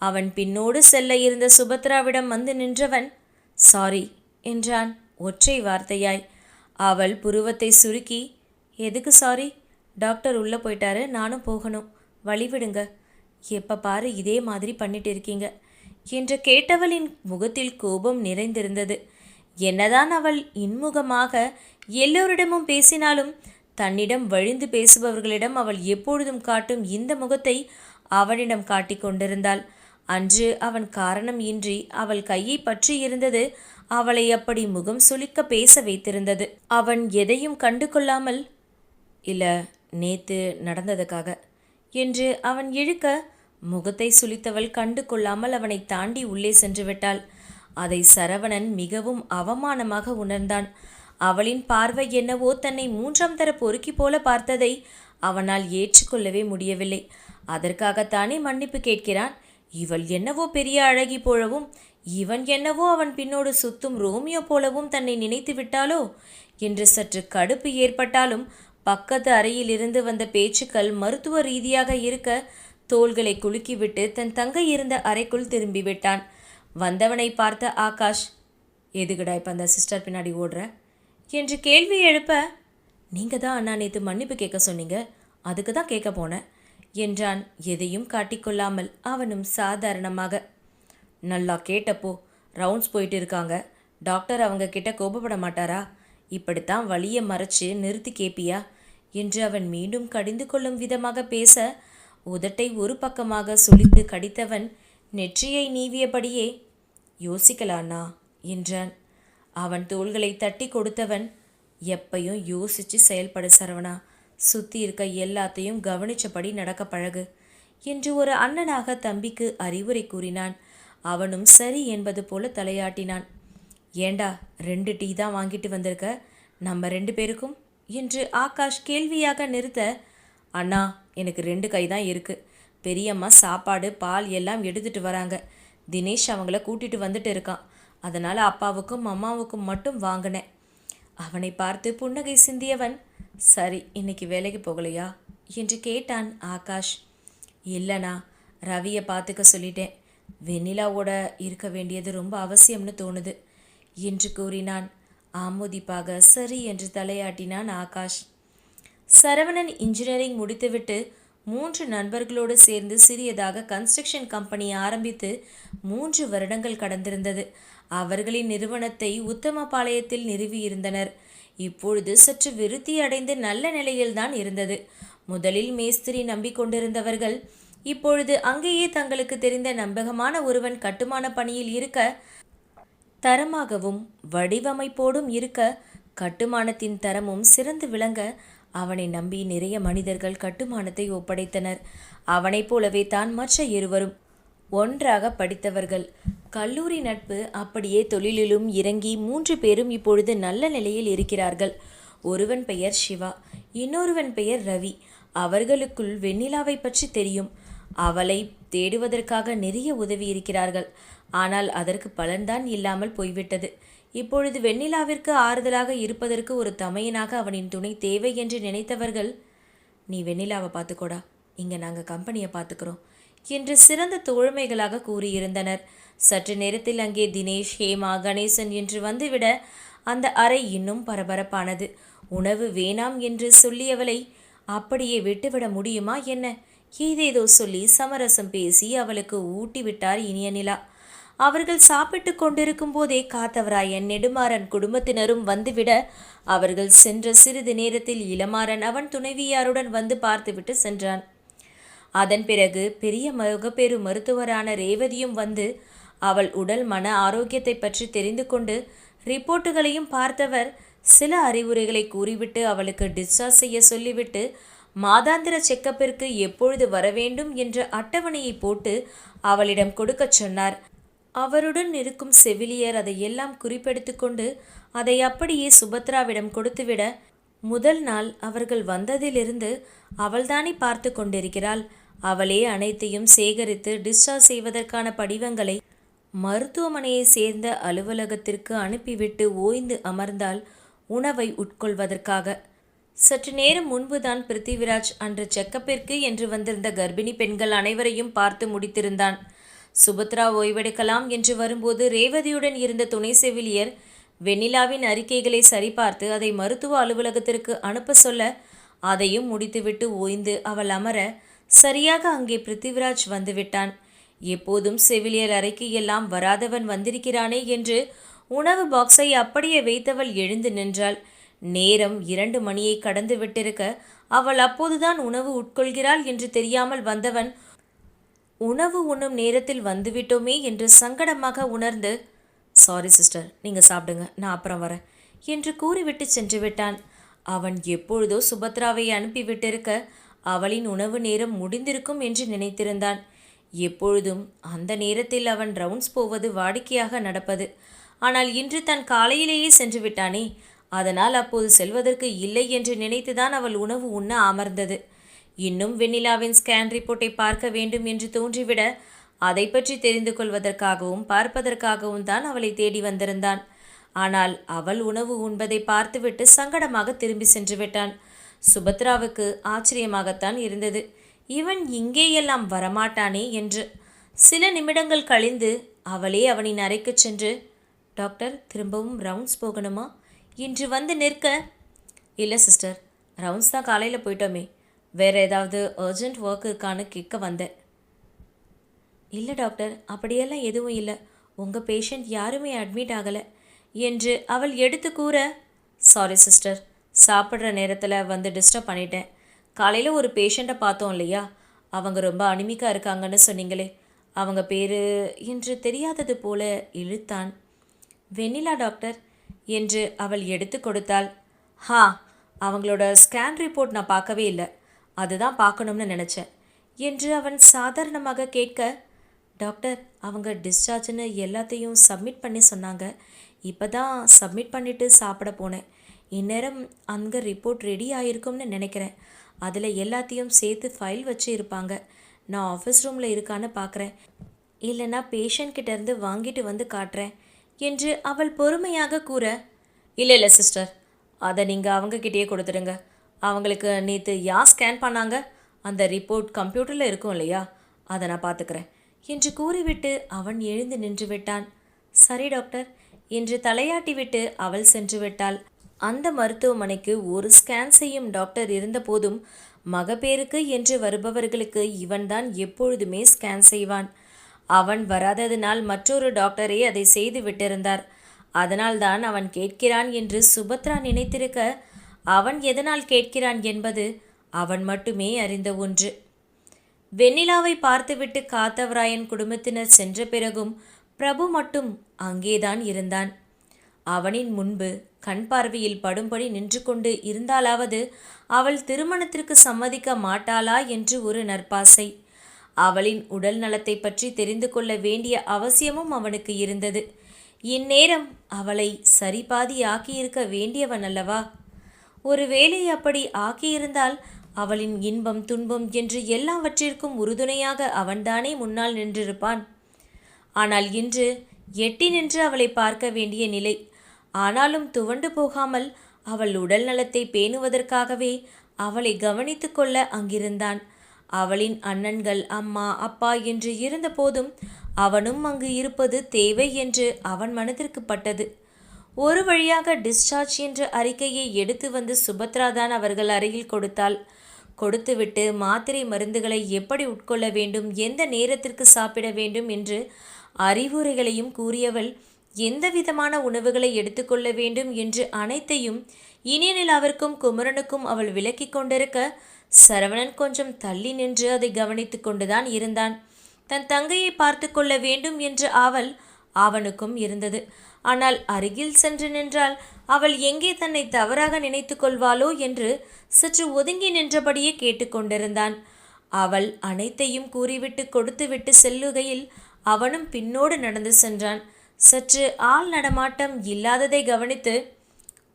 அவன் பின்னோடு செல்ல இருந்த சுபத்ராவிடம் வந்து நின்றவன் சாரி என்றான் ஒற்றை வார்த்தையாய். அவள் புருவத்தை சுருக்கி, எதுக்கு சாரி? டாக்டர் உள்ளே போயிட்டாரு, நானும் போகணும், வழிவிடுங்க. எப்போ பாரு இதே மாதிரி பண்ணிட்டு இருக்கீங்க என்று கேட்டவளின் முகத்தில் கோபம் நிறைந்திருந்தது. என்னதான் அவள் இன்முகமாக எல்லோரிடமும் பேசினாலும் தன்னிடம் வழிந்து பேசுபவர்களிடம் அவள் எப்பொழுதும் காட்டும் இந்த முகத்தை அவனிடம் காட்டிக் கொண்டிருந்தாள். அன்று அவன் காரணம் இன்றி அவள் கையை பற்றி இருந்தது அவளை அப்படி முகம் சுளிக்க பேச வைத்திருந்தது. அவன் எதையும் கண்டு கொள்ளாமல், இல்ல நேத்து நடந்ததுக்காக என்று அவன் இழுக்க முகத்தை சுளித்தவள் கண்டு கொள்ளாமல் அவனை தாண்டி உள்ளே சென்று விட்டாள். அதை சரவணன் மிகவும் அவமானமாக உணர்ந்தான். அவளின் பார்வை என்னவோ தன்னை மூன்றாம் தர பொறுக்கி போல பார்த்ததை அவனால் ஏற்றுக்கொள்ளவே முடியவில்லை. அதற்காகத்தானே மன்னிப்பு கேட்கிறான். இவள் என்னவோ பெரிய அழகி போலவும் இவன் என்னவோ அவன் பின்னோடு சுத்தும் ரோமியோ போலவும் தன்னை நினைத்து விட்டாளோ என்று சற்று கடுப்பு ஏற்பட்டாலும் பக்கத்து அறையில் இருந்து வந்த பேச்சுக்கள் மருத்துவ ரீதியாக இருக்க தோள்களை குலுக்கிவிட்டு தன் தங்கை இருந்த அறைக்குள் திரும்பிவிட்டான். வந்தவனை பார்த்த ஆகாஷ், எதுக்குடா இப்போ அந்த சிஸ்டர் பின்னாடி ஓடுற என்று கேள்வி எழுப்ப, நீங்கள் தான் அண்ணா நேற்று மன்னிப்பு கேட்க சொன்னீங்க, அதுக்கு தான் கேட்க போனேன் என்றான் எதையும் காட்டிக்கொள்ளாமல். அவனும் சாதாரணமாக, நல்லா கேட்டப்போ ரவுண்ட்ஸ் போயிட்டு இருக்காங்க, டாக்டர் அவங்க கிட்ட கோபப்பட மாட்டாரா? இப்படித்தான் வழியை மறைச்சு நிறுத்தி கேப்பியா என்று அவன் மீண்டும் கடிந்து கொள்ளும் விதமாக பேச உதட்டை ஒரு பக்கமாக சுளித்து கடித்தவன் நெற்றியை நீவியபடியே, யோசிக்கலானா என்றான். அவன் தோள்களை தட்டி கொடுத்தவன், எப்பையும் யோசிச்சு செயல்பட சரவணா, சுற்றி இருக்க எல்லாத்தையும் கவனிச்சபடி நடக்க பழகு என்று ஒரு அண்ணனாக தம்பிக்கு அறிவுரை கூறினான். அவனும் சரி என்பது போல தலையாட்டினான். ஏண்டா 2 டீ தான் வாங்கிட்டு வந்திருக்க, நம்ம 2 பேருக்கும் என்று ஆகாஷ் கேள்வியாக நிறுத்த, அண்ணா எனக்கு 2 கை தான் இருக்கு, பெரியம்மா சாப்பாடு பால் எல்லாம் எடுத்துட்டு வராங்க, தினேஷ் அவங்கள கூட்டிட்டு வந்துட்டு இருக்கான், அதனால் அப்பாவுக்கும் அம்மாவுக்கும் மட்டும் வாங்கினேன். அவனை பார்த்து புன்னகை சிந்தியவன், சரி இன்னைக்கு வேலைக்கு போகலையா என்று கேட்டான் ஆகாஷ். இல்லைண்ணா, ரவியை பார்த்துக்க சொல்லிட்டேன், வெண்ணிலாவோட இருக்க வேண்டியது ரொம்ப அவசியம்னு தோணுது என்று கூறினான். ஆமோதிப்பாக சரி என்று தலையாட்டினான் ஆகாஷ். சரவணன் இன்ஜினியரிங் முடித்துவிட்டு 3 நண்பர்களோடு சேர்ந்து சிறியதாக கன்ஸ்ட்ரக்ஷன் கம்பெனி ஆரம்பித்து 3 வருடங்கள் கடந்திருந்தது. அவர்களின் நிறுவனத்தை உத்தமபாளையத்தில் நிறுவியிருந்தனர். இப்பொழுது சற்று விருத்தி அடைந்து நல்ல நிலையில்தான் இருந்தது. முதலில் மேஸ்திரி நம்பிக்கொண்டிருந்தவர்கள் இப்பொழுது அங்கேயே தங்களுக்கு தெரிந்த நம்பகமான ஒருவன் கட்டுமான பணியில் இருக்க, தரமாகவும் வடிவமைப்போடும் இருக்க, கட்டுமானத்தின் தரமும் சிறந்து விளங்க அவனை நம்பி நிறைய மனிதர்கள் கட்டுமானத்தை ஒப்படைத்தனர். அவனைப் போலவே தான் மற்ற இருவரும் ஒன்றாக படித்தவர்கள். கல்லூரி நட்பு அப்படியே தொழிலிலும் இறங்கி 3 பேரும் இப்பொழுது நல்ல நிலையில் இருக்கிறார்கள். ஒருவன் பெயர் சிவா, இன்னொருவன் பெயர் ரவி. அவர்களுக்குள் வெண்ணிலாவை பற்றி தெரியும். அவளை தேடுவதற்காக நிறைய உதவி இருக்கிறார்கள். ஆனால் அதற்கு பலன்தான் இல்லாமல் போய்விட்டது. இப்பொழுது வெண்ணிலாவிற்கு ஆறுதலாக இருப்பதற்கு ஒரு தமையனாக அவனின் துணை தேவை என்று நினைத்தவர்கள், நீ வெண்ணிலாவை பார்த்துக்கோடா, இங்கே நாங்கள் கம்பெனியை பார்த்துக்கிறோம் என்று சிறந்த தோழமைகளாக கூறியிருந்தனர். சற்று நேரத்தில் அங்கே தினேஷ், ஹேமா, கணேசன் என்று வந்துவிட அந்த அறை இன்னும் பரபரப்பானது. உணவு வேணாம் என்று சொல்லியவளை அப்படியே விட்டுவிட முடியுமா என்ன? ஏதேதோ சொல்லி சமரசம் பேசி அவளுக்கு ஊட்டி விட்டார் இனிய நிலா. அவர்கள் சாப்பிட்டு கொண்டிருக்கும் போதே காத்தவராயன், நெடுமாறன் குடும்பத்தினரும் வந்துவிட அவர்கள் சென்ற சிறிது நேரத்தில் இளமாறன் அவன் துணைவியாருடன் வந்து பார்த்துவிட்டு சென்றான். அதன் பிறகு பெரிய மகப்பேறு மருத்துவரான ரேவதியும் வந்து அவள் உடல் மன ஆரோக்கியத்தை பற்றி தெரிந்து கொண்டு ரிப்போர்ட்டுகளையும் பார்த்தவர் சில அறிவுரைகளை கூறிவிட்டு அவளுக்கு டிஸ்சார்ஜ் செய்ய சொல்லிவிட்டு மாதாந்திர செக்கப்பிற்கு எப்பொழுது வரவேண்டும் என்ற அட்டவணையை போட்டு அவளிடம் கொடுக்க சொன்னார். அவருடன் இருக்கும் செவிலியர் அதையெல்லாம் குறிப்பெடுத்து கொண்டு அதை அப்படியே சுபத்ராவிடம் கொடுத்துவிட, முதல் நாள் அவர்கள் வந்ததிலிருந்து அவள்தானே பார்த்து கொண்டிருக்கிறாள். அவளே அனைத்தையும் சேகரித்து டிஸ்சார்ஜ் செய்வதற்கான படிவங்களை மருத்துவமனையை சேர்ந்த அலுவலகத்திற்கு அனுப்பிவிட்டு ஓய்ந்து அமர்ந்தால் உணவை உட்கொள்வதற்காக. சற்று நேரம் முன்புதான் பிருத்திவிராஜ் அன்று செக்கப்பிற்கு என்று வந்திருந்த கர்ப்பிணி பெண்கள் அனைவரையும் பார்த்து முடித்திருந்தான். சுபத்ரா ஓய்வெடுக்கலாம் என்று வரும்போது ரேவதியுடன் இருந்த துணை செவிலியர் வெண்ணிலாவின் அறிக்கைகளை சரிபார்த்து அதை மருத்துவ அலுவலகத்திற்கு அனுப்ப சொல்ல, அதையும் முடித்துவிட்டு ஓய்ந்து அவள் அமர சரியாக அங்கே பிருத்திவிராஜ் வந்துவிட்டான். எப்போதும் செவிலியர் அறைக்கு எல்லாம் வராதவன் வந்திருக்கிறானே என்று உணவு பாக்ஸை அப்படியே வைத்தவள் எழுந்து நின்றாள். நேரம் 2 மணியை கடந்து விட்டிருக்க அவள் அப்போதுதான் உணவு உட்கொள்கிறாள் என்று தெரியாமல் வந்தவன் உணவு உண்ணும் நேரத்தில் வந்துவிட்டோமே என்று சங்கடமாக உணர்ந்து, சாரி சிஸ்டர், நீங்கள் சாப்பிடுங்க, நான் அப்புறம் வரேன் என்று கூறிவிட்டு சென்று விட்டான். அவன் எப்பொழுதோ சுபத்ராவை அனுப்பிவிட்டிருக்க அவளின் உணவு நேரம் முடிந்திருக்கும் என்று நினைத்திருந்தான். எப்பொழுதும் அந்த நேரத்தில் அவன் ரவுண்ட்ஸ் போவது வாடிக்கையாக நடப்பது. ஆனால் இன்று தன் காலையிலேயே சென்று விட்டானே, அதனால் அப்போது செல்வதற்கு இல்லை என்று நினைத்துதான் அவள் உணவு உண்ண அமர்ந்தது. இன்னும் வெண்ணிலாவின் ஸ்கேன் ரிப்போர்ட்டை பார்க்க வேண்டும் என்று தோன்றிவிட அதை பற்றி தெரிந்து கொள்வதற்காகவும் பார்ப்பதற்காகவும் தான் அவளை தேடி வந்திருந்தான். ஆனால் அவள் உணவு உண்பதை பார்த்துவிட்டு சங்கடமாக திரும்பி சென்று விட்டான். சுபத்ராவுக்கு ஆச்சரியமாகத்தான் இருந்தது, இவன் இங்கேயெல்லாம் வரமாட்டானே என்று. சில நிமிடங்கள் கழிந்து அவளே அவனின் அறைக்கு சென்று, டாக்டர், திரும்பவும் ரவுண்ட்ஸ் போகணுமா என்று வந்து நிற்க, இல்லை சிஸ்டர், ரவுண்ட்ஸ் தான் காலையில் போயிட்டோமே, வேறு ஏதாவது அர்ஜென்ட் ஒர்க் இருக்கான்னு கேட்க வந்தேன். இல்லை டாக்டர், அப்படியெல்லாம் எதுவும் இல்லை, உங்கள் பேஷண்ட் யாருமே அட்மிட் ஆகலை என்று அவள் எடுத்து கூற, சாரி சிஸ்டர், சாப்பிட்ற நேரத்தில் வந்து டிஸ்டர்ப் பண்ணிட்டேன். காலையில் ஒரு பேஷண்ட்டை பார்த்தோம் இல்லையா, அவங்க ரொம்ப அனிமிக்காக இருக்காங்கன்னு சொன்னீங்களே, அவங்க பேர் என்று தெரியாதது போல இழுத்தான். வெண்ணிலா டாக்டர் என்று அவள் எடுத்து கொடுத்தாள். அவங்களோட ஸ்கேன் ரிப்போர்ட் நான் பார்க்கவே இல்லை, அதுதான் பார்க்கணும்னு நினச்சேன் என்று அவன் சாதாரணமாக கேட்க, டாக்டர், அவங்க டிஸ்சார்ஜ்னு எல்லாத்தையும் சப்மிட் பண்ணி சொன்னாங்க, இப்போ தான் சப்மிட் பண்ணிவிட்டு சாப்பிட போனேன். இந்நேரம் அங்கே ரிப்போர்ட் ரெடி ஆகிருக்கும்னு நினைக்கிறேன். அதில் எல்லாத்தையும் சேர்த்து ஃபைல் வச்சு இருப்பாங்க. நான் ஆஃபீஸ் ரூமில் இருக்கான்னு பார்க்குறேன், இல்லைன்னா பேஷண்ட்கிட்டேருந்து வாங்கிட்டு வந்து காட்டுறேன் என்று அவள் பொறுமையாக கூற, இல்லை சிஸ்டர், அதை நீங்கள் அவங்கக்கிட்டேயே கொடுத்துடுங்க. அவங்களுக்கு நேற்று யார் ஸ்கேன் பண்ணாங்க, அந்த ரிப்போர்ட் கம்ப்யூட்டரில் இருக்கும் இல்லையா, அதை நான் பார்த்துக்கிறேன் என்று கூறிவிட்டு அவன் எழுந்து நின்று விட்டான். சரி டாக்டர் என்று தலையாட்டி விட்டு அவள் சென்று விட்டாள். அந்த மருத்துவமனைக்கு ஒரு ஸ்கேன் செய்யும் டாக்டர் இருந்த போதும் மகப்பேறுக்கு என்று வருபவர்களுக்கு இவன்தான் எப்பொழுதுமே ஸ்கேன் செய்வான். அவன் வராததினால் மற்றொரு டாக்டரே அதை செய்து விட்டிருந்தார். அதனால்தான் அவன் கேட்கிறான் என்று சுபத்ரா நினைத்திருக்க, அவன் எதனால் கேட்கிறான் என்பது அவன் மட்டுமே அறிந்த ஒன்று. வெண்ணிலாவை பார்த்துவிட்டு காத்தவராயன் குடும்பத்தினர் சென்ற பிறகும் பிரபு மட்டும் அங்கேதான் இருந்தான். அவனின் முன்பு கண் பார்வையில் படும்படி நின்று கொண்டு இருந்தாலாவது அவள் திருமணத்திற்கு சம்மதிக்க மாட்டாளா என்று ஒரு நற்பாசை. அவளின் உடல் நலத்தை பற்றி தெரிந்து கொள்ள வேண்டிய அவசியமும் அவனுக்கு இருந்தது. இந்நேரம் அவளை சரிபாதி ஆக்கியிருக்க வேண்டியவன் அல்லவா? ஒருவேளை அப்படி ஆக்கியிருந்தால் அவளின் இன்பம் துன்பம் என்று எல்லாவற்றிற்கும் உறுதுணையாக அவன்தானே முன்னால் நின்றிருப்பான். ஆனால் இன்று எட்டி நின்று அவளை பார்க்க வேண்டிய நிலை. ஆனாலும் துவண்டு போகாமல் அவள் உடல் நலத்தை பேணுவதற்காகவே அவளை கவனித்து கொள்ள அங்கிருந்தான். அவளின் அண்ணன்கள் அம்மா அப்பா என்று இருந்த போதும் அவனும் அங்கு இருப்பது தேவை என்று அவன் மனதிற்கு பட்டது. ஒரு வழியாக டிஸ்சார்ஜ் என்ற அறிக்கையை எடுத்து வந்து சுபத்ராதான் அவர்கள் அருகில் கொடுத்தாள். கொடுத்துவிட்டு மாத்திரை மருந்துகளை எப்படி உட்கொள்ள வேண்டும், எந்த நேரத்திற்கு சாப்பிட வேண்டும் என்று அறிவுரைகளையும் கூறியவள் எந்த விதமான உணவுகளை எடுத்துக்கொள்ள வேண்டும் என்று அனைத்தையும் இனிய நிலாவிற்கும் குமரனுக்கும் அவள் விளக்கி கொண்டிருக்க, சரவணன் கொஞ்சம் தள்ளி நின்று அதை கவனித்து கொண்டுதான் இருந்தான். தன் தங்கையை பார்த்து கொள்ள வேண்டும் என்று ஆவல் அவனுக்கும் இருந்தது. ஆனால் அருகில் சென்று நின்றால் அவள் எங்கே தன்னை தவறாக நினைத்து கொள்வாளோ என்று சற்று ஒதுங்கி நின்றபடியே கேட்டுக்கொண்டிருந்தான். அவள் அனைத்தையும் கூறிவிட்டு கொடுத்துவிட்டு செல்லுகையில் அவனும் பின்னோடு நடந்து சென்றான். சற்று ஆள் நடமாட்டம் இல்லாததை கவனித்து,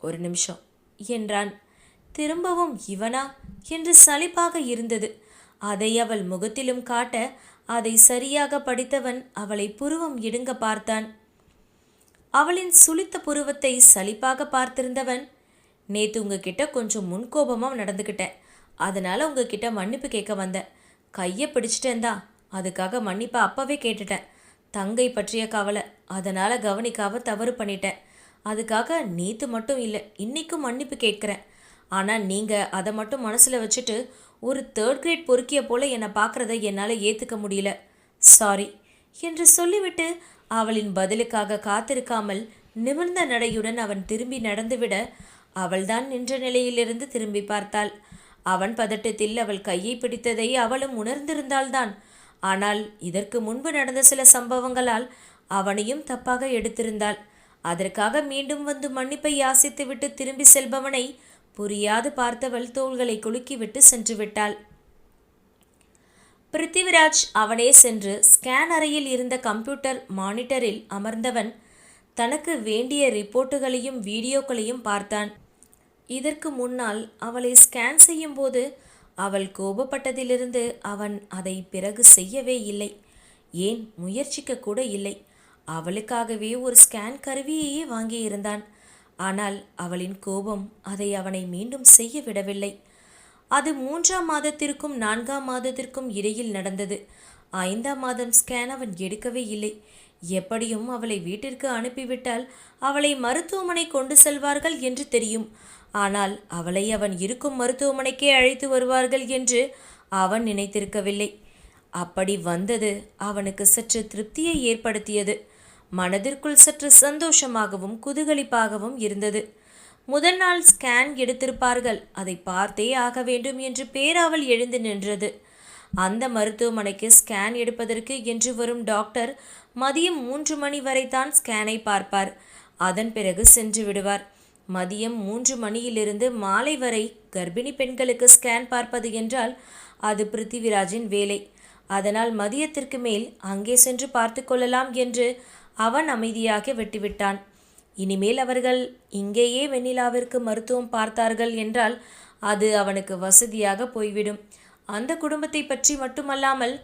"ஒரு நிமிஷம்" என்றான். திரும்பவும் இவனா என்று சலிப்பாக இருந்தது. அதை அவள் முகத்திலும் காட்ட அதை சரியாக படித்தவன் அவளை புருவம் இடுங்க பார்த்தான். அவளின் சுளித்த புருவத்தை சலிப்பாக பார்த்திருந்தவன், "நேத்து உங்ககிட்ட கொஞ்சம் முன்கோபமாக நடந்துக்கிட்டேன். அதனால உங்ககிட்ட மன்னிப்பு கேட்க வந்தேன். கையை பிடிச்சிட்டேன்தா, அதுக்காக மன்னிப்பை அப்பவே கேட்டுட்டேன். தங்கை பற்றிய கவலை, அதனால கவனிக்காம தவறு பண்ணிட்டேன். அதுக்காக நேத்து மட்டும் இல்லை, இன்னைக்கும் மன்னிப்பு கேட்குறேன். ஆனால் நீங்கள் அதை மட்டும் மனசில் வச்சுட்டு ஒரு 3rd கிரேட் பொறுக்கிய போல என்னை பார்க்குறத என்னால் ஏற்றுக்க முடியல. சாரி" என்று சொல்லிவிட்டு அவளின் பதிலுக்காக காத்திருக்காமல் நிமிர்ந்த நடையுடன் அவன் திரும்பி நடந்துவிட, அவள்தான் நின்ற நிலையிலிருந்து திரும்பி பார்த்தாள். அவன் பதட்டத்தில் அவள் கையை பிடித்ததை அவளும் உணர்ந்திருந்தாள்தான். ஆனால் இதற்கு முன்பு நடந்த சில சம்பவங்களால் அவனையும் தப்பாக எடுத்திருந்தாள். அதற்காக மீண்டும் வந்து மன்னிப்பை யாசித்துவிட்டு திரும்பி செல்பவனை புரியாது பார்த்தவள் தோள்களை குலுக்கிவிட்டு சென்று விட்டாள். பிருத்திவிராஜ் அவனே சென்று ஸ்கேன் அறையில் இருந்த கம்ப்யூட்டர் மானிட்டரில் அமர்ந்தவன் தனக்கு வேண்டிய ரிப்போர்ட்டுகளையும் வீடியோக்களையும் பார்த்தான். இதற்கு முன்னால் அவளை ஸ்கேன் செய்யும் போது அவள் கோபப்பட்டதிலிருந்து அவன் அதை பிறகு செய்யவே இல்லை. ஏன் முயற்சிக்க கூட இல்லை. அவளுக்காகவே ஒரு ஸ்கேன் கருவியையே வாங்கியிருந்தான். ஆனால் அவளின் கோபம் அதை அவனை மீண்டும் செய்ய விடவில்லை. அது 3ஆம் மாதத்திற்கும் 4ஆம் மாதத்திற்கும் இடையில் நடந்தது. 5ஆம் மாதம் ஸ்கேன் அவன் எடுக்கவே இல்லை. எப்படியும் அவளை வீட்டிற்கு அனுப்பிவிட்டால் அவளை மருத்துவமனை கொண்டு செல்வார்கள் என்று தெரியும். ஆனால் அவளை அவன் இருக்கும் மருத்துவமனைக்கே அழைத்து வருவார்கள் என்று அவன் நினைத்திருக்கவில்லை. அப்படி வந்தது அவனுக்கு சற்று திருப்தியை ஏற்படுத்தியது. மனதிற்குள் சற்று சந்தோஷமாகவும் குதூகலிப்பாகவும் இருந்தது. முதல் நாள் ஸ்கேன் எடுத்திருப்பார்கள், அதை பார்த்தே ஆக வேண்டும் என்று பேராவல் எழுந்து நின்றது. அந்த மருத்துவமனைக்கு ஸ்கேன் எடுப்பதற்கு என்று வரும் டாக்டர் மதியம் 3 மணி வரைதான் ஸ்கேனை பார்ப்பார். அதன் பிறகு சென்று விடுவார். மதியம் 3 மணியிலிருந்து மாலை வரை கர்ப்பிணி பெண்களுக்கு ஸ்கேன் பார்ப்பது என்றால் அது பிருத்திவிராஜின் வேலை. அதனால் மதியத்திற்கு மேல் அங்கே சென்று பார்த்து கொள்ளலாம் என்று அவன் அமைதியாக விட்டுவிட்டான். இனிமேல் அவர்கள் இங்கேயே வெண்ணிலாவிற்கு மருத்துவம் பார்த்தார்கள் என்றால் அது அவனுக்கு வசதியாக போய்விடும். அந்த குடும்பத்தை பற்றி மட்டுமல்லாமல்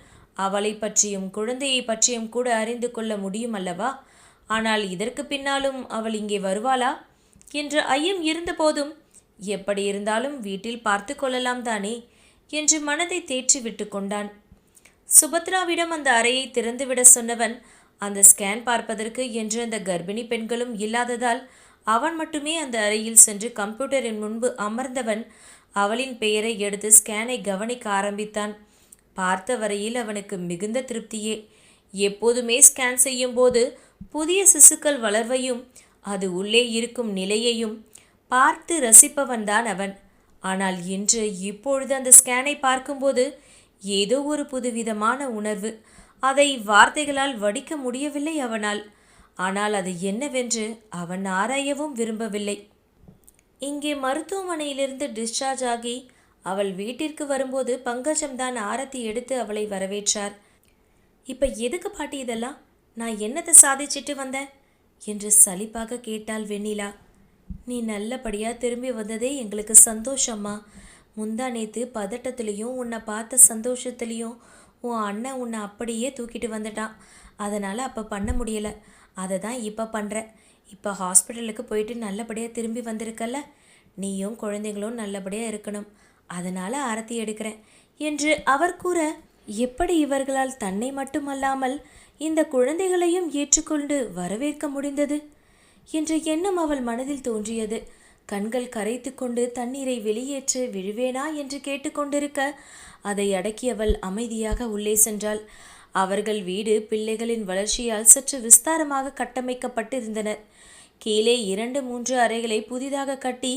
அவளை பற்றியும் குழந்தையை பற்றியும் கூட அறிந்து கொள்ள முடியும் அல்லவா? ஆனால் இதற்கு பின்னாலும் அவள் இங்கே வருவாளா என்ற ஐயம் இருந்தபோதும், எப்படி இருந்தாலும் வீட்டில் பார்த்து கொள்ளலாம் தானே என்று மனதை தேற்றி விட்டு கொண்டான். சுபத்ராவிடம் அந்த அறையை திறந்துவிட சொன்னவன் அந்த ஸ்கேன் பார்ப்பதற்கு என்று அந்த கர்ப்பிணி பெண்களும் இல்லாததால் அவன் மட்டுமே அந்த அறையில் சென்று கம்ப்யூட்டரின் முன்பு அமர்ந்தவன் அவளின் பெயரை எடுத்து ஸ்கேனை கவனிக்க ஆரம்பித்தான். பார்த்த வரையில் அவனுக்கு மிகுந்த திருப்தியே. எப்போதுமே ஸ்கேன் செய்யும் போது புதிய சிசுக்கள் வளர்வையும் அது உள்ளே இருக்கும் நிலையையும் பார்த்து ரசிப்பவன்தான் அவன். ஆனால் இன்று இப்பொழுது அந்த ஸ்கேனை பார்க்கும்போது ஏதோ ஒரு புதுவிதமான உணர்வு. அதை வார்த்தைகளால் வடிக்க முடியவில்லை அவனால். ஆனால் அது என்னவென்று அவன் ஆராயவும் விரும்பவில்லை. இங்கே மருத்துவமனையிலிருந்து டிஸ்சார்ஜ் ஆகி அவள் வீட்டிற்கு வரும்போது பங்கஜம்தான் ஆரத்தி எடுத்து அவளை வரவேற்றார். "இப்போ எதுக்கு பாட்டி இதெல்லாம்? நான் என்னத்தை சாதிச்சிட்டு வந்தேன்?" என்று சலிப்பாக கேட்டாள் வெண்ணிலா. "நீ நல்லபடியாக திரும்பி வந்ததே எங்களுக்கு சந்தோஷம்மா. முந்தா நேத்து பதட்டத்துலேயும் உன்னை பார்த்த சந்தோஷத்துலேயும் உன் அண்ணன் உன்னை அப்படியே தூக்கிட்டு வந்துட்டான். அதனால் அப்போ பண்ண முடியலை. அதை தான் இப்போ பண்ணுற. இப்போ ஹாஸ்பிட்டலுக்கு போயிட்டு நல்லபடியாக திரும்பி வந்திருக்கல்ல, நீயும் குழந்தைங்களும் நல்லபடியாக இருக்கணும். அதனால் ஆரத்தி எடுக்கிறேன்" என்று அவர் கூற, எப்படி இவர்களால் தன்னை மட்டுமல்லாமல் இந்த குழந்தைகளையும் ஏற்றுக்கொண்டு வரவேற்க முடிந்தது என்ற எண்ணம் அவள் மனதில் தோன்றியது. கண்கள் கரைத்து கொண்டு தண்ணீரை வெளியேற்ற விழுவேனா என்று கேட்டுக்கொண்டிருக்க அதை அடக்கியவள் அமைதியாக உள்ளே சென்றாள். அவர்கள் வீடு பிள்ளைகளின் வளர்ச்சியால் சற்று விஸ்தாரமாக கட்டமைக்கப்பட்டிருந்தனர். கீழே 2-3 அறைகளை புதிதாக கட்டி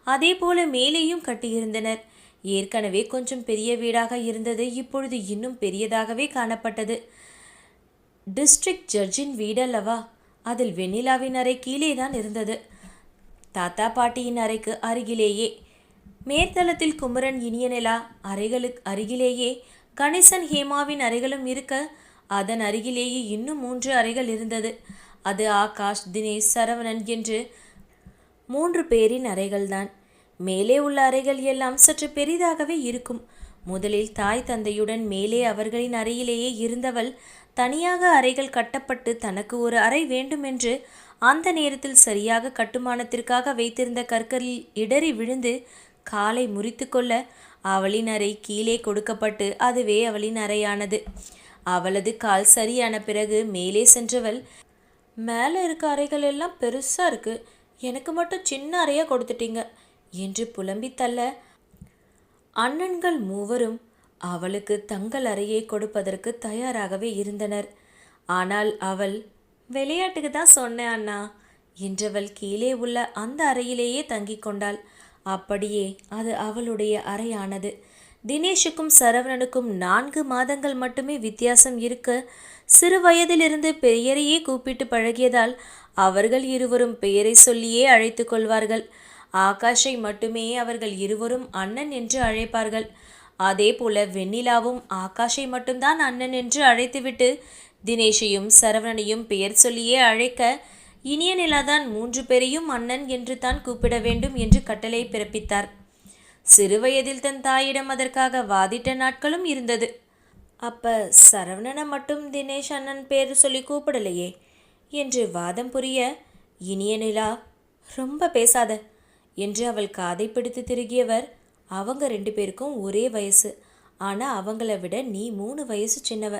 அதே போல மேலேயும் கட்டியிருந்தனர். ஏற்கனவே கொஞ்சம் பெரிய வீடாக இருந்தது இப்பொழுது இன்னும் பெரியதாகவே காணப்பட்டது. டிஸ்ட்ரிக்ட் ஜட்ஜின் வீடல்லவா? அதில் வெண்ணிலாவின் அறை கீழேதான் இருந்தது. தாத்தா பாட்டியின் அறைக்கு அருகிலேயே மேற்தளத்தில் குமரன் இனியநிலா அறைகளுக்கு அருகிலேயே கணேசன் ஹேமாவின் அறைகளும் இருக்க அதன் அருகிலேயே இன்னும் 3 அறைகள் இருந்தது. அது ஆகாஷ், தினேஷ், சரவணன் என்று 3 பேரின் அறைகள்தான். மேலே உள்ள அறைகள் எல்லாம் சற்று பெரிதாகவே இருக்கும். முதலில் தாய் தந்தையுடன் மேலே அவர்களின் அறையிலேயே இருந்தவள் தனியாக அறைகள் கட்டப்பட்டு தனக்கு ஒரு அறை வேண்டுமென்று அந்த நேரத்தில் சரியாக கட்டுமானத்திற்காக வைத்திருந்த கற்களில் இடறி விழுந்து காலை முறித்து கொள்ள அவளின் அறை கீழே கொடுக்கப்பட்டு அதுவே அவளின் அறையானது. அவளது கால் சரியான பிறகு மேலே சென்றவள், மேலே இருக்க அறைகள் எல்லாம் பெருசா இருக்கு, எனக்கு மட்டும் சின்ன அறையா கொடுத்துட்டீங்க என்று புலம்பி தள்ள அண்ணன்கள் மூவரும் அவளுக்கு தங்கள் அறையை கொடுப்பதற்கு தயாராகவே இருந்தனர். ஆனால் அவள், விளையாட்டுக்கு தான் சொன்னேன் அண்ணா என்றவள் கீழே உள்ள அந்த அறையிலேயே தங்கிக் கொண்டாள். அப்படியே அது அவளுடைய அறையானது. தினேஷுக்கும் சரவணனுக்கும் 4 மாதங்கள் மட்டுமே வித்தியாசம் இருக்க, சிறு வயதிலிருந்து பெயரையே கூப்பிட்டு பழகியதால் அவர்கள் இருவரும் பெயரை சொல்லியே அழைத்து கொள்வார்கள். ஆகாஷை மட்டுமே அவர்கள் இருவரும் அண்ணன் என்று அழைப்பார்கள். அதே போல வெண்ணிலாவும் ஆகாஷை மட்டும்தான் அண்ணன் என்று அழைத்துவிட்டு தினேஷையும் சரவணனையும் பெயர் சொல்லியே அழைக்க, இனிய நிலாதான் 3 பேரையும் அண்ணன் என்று தான் கூப்பிட வேண்டும் என்று கட்டளை பிறப்பித்தார். சிறுவயதில் தன் தாயிடம் அதற்காக வாதிட்ட நாட்களும் இருந்தது. அப்ப சரவணனை மட்டும் தினேஷ் அண்ணன் பேர் சொல்லி கூப்பிடலையே என்று வாதம் புரிய, இனிய நிலா ரொம்ப பேசாத என்று அவள் காதை பிடித்து திருகியவர், அவங்க 2 பேருக்கும் ஒரே வயசு, ஆனால் அவங்கள விட நீ 3 வயசு சின்னவ,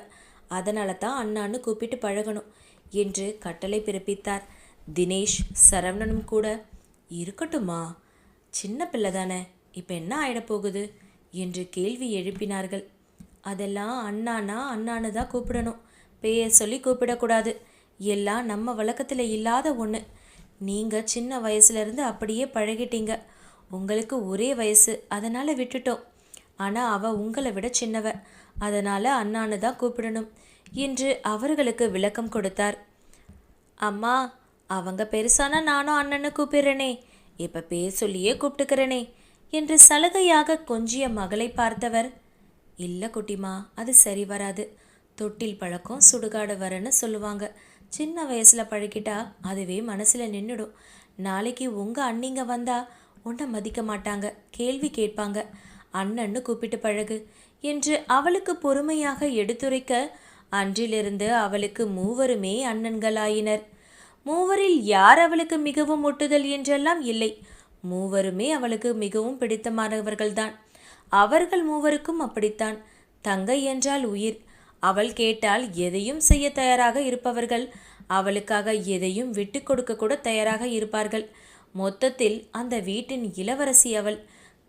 அதனால தான் அண்ணான்னு கூப்பிட்டு பழகணும் என்று கட்டளை பிறப்பித்தார். தினேஷ் சரவணனும் கூட, இருக்கட்டுமா, சின்ன பிள்ளை தானே, இப்போ என்ன ஆயிடப்போகுது என்று கேள்வி எழுப்பினார்கள். அதெல்லாம் அண்ணானா அண்ணான்னு தான் கூப்பிடணும், பெயர் சொல்லி கூப்பிடக்கூடாது, எல்லாம் நம்ம வழக்கத்தில் இல்லாத ஒன்று. நீங்கள் சின்ன வயசுலேருந்து அப்படியே பழகிட்டீங்க, உங்களுக்கு ஒரே வயசு அதனால் விட்டுட்டோம், ஆனால் அவள் உங்களை விட சின்னவ, அதனால் அண்ணான்னு தான் கூப்பிடணும் என்று அவர்களுக்கு விளக்கம் கொடுத்தார். அம்மா, அவங்க பெருசானா நானும் அண்ணன்னு கூப்பிடுறேனே, இப்போ பேர் சொல்லியே கூப்பிட்டுக்கிறேனே என்று சலுகையாக கொஞ்சிய மகளை பார்த்தவர், இல்லை குட்டிமா, அது சரி வராது, தொட்டில் பழக்கம் சுடுகாடு வரன்னு சொல்லுவாங்க, சின்ன வயசில் பழகிட்டா அதுவே மனசில் நின்றுடும், நாளைக்கு உங்கள் அண்ணிங்க வந்தால் உன்னை மதிக்க மாட்டாங்க, கேள்வி கேட்பாங்க, அண்ணன்னு கூப்பிட்டு பழகு என்று அவளுக்கு பொறுமையாக எடுத்துரைக்க, அன்றிலிருந்து அவளுக்கு 3 அண்ணன்களாயினர். 3 யார் அவளுக்கு மிகவும் ஒட்டுதல் என்றெல்லாம் இல்லை, 3 அவளுக்கு மிகவும் பிடித்தமானவர்கள்தான். அவர்கள் 3 அப்படித்தான். தங்கை என்றால் உயிர், அவள் கேட்டால் எதையும் செய்ய தயாராக இருப்பவர்கள், அவளுக்காக எதையும் விட்டு கொடுக்க கூட தயாராக இருப்பார்கள். மொத்தத்தில் அந்த வீட்டின் இளவரசி அவள்.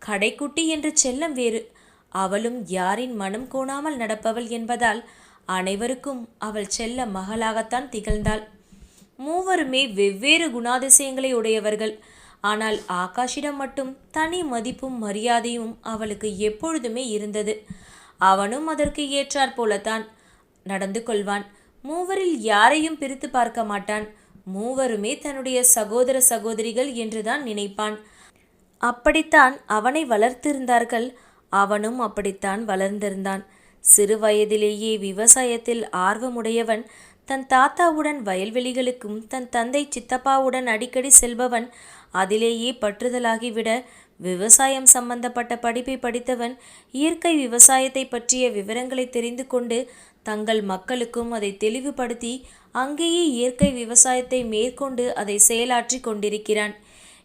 கடைக்குட்டி என்று செல்லம் வேறு, அவளும் யாரின் மனம் கோணாமல் நடப்பவள் என்பதால் அனைவருக்கும் அவள் செல்ல மகளாகத்தான் திகழ்ந்தாள். 3 வெவ்வேறு குணாதிசயங்களை உடையவர்கள். ஆனால் ஆகாஷிடம் மட்டும் தனி மதிப்பும் மரியாதையும் அவளுக்கு எப்பொழுதுமே இருந்தது. அவனும் அதற்கு ஏற்றாற் போலத்தான் நடந்து கொள்வான். 3 யாரையும் பிரித்து பார்க்க மாட்டான். 3 தன்னுடைய சகோதர சகோதரிகள் என்றுதான் நினைப்பான். அப்படித்தான் அவனை வளர்த்திருந்தார்கள். அவனும் அப்படித்தான் வளர்ந்திருந்தான். சிறு வயதிலேயே விவசாயத்தில் ஆர்வமுடையவன். தன் தாத்தாவுடன் வயல்வெளிகளுக்கும் தன் தந்தை சித்தப்பாவுடன் அடிக்கடி செல்பவன். அதிலேயே பற்றுதலாகிவிட விவசாயம் சம்பந்தப்பட்ட படிப்பை படித்தவன். இயற்கை விவசாயத்தை பற்றிய விவரங்களை தெரிந்து கொண்டு தங்கள் மக்களுக்கும் அதை தெளிவுபடுத்தி அங்கேயே இயற்கை விவசாயத்தை மேற்கொண்டு அதை செயலாற்றி கொண்டிருக்கிறான்.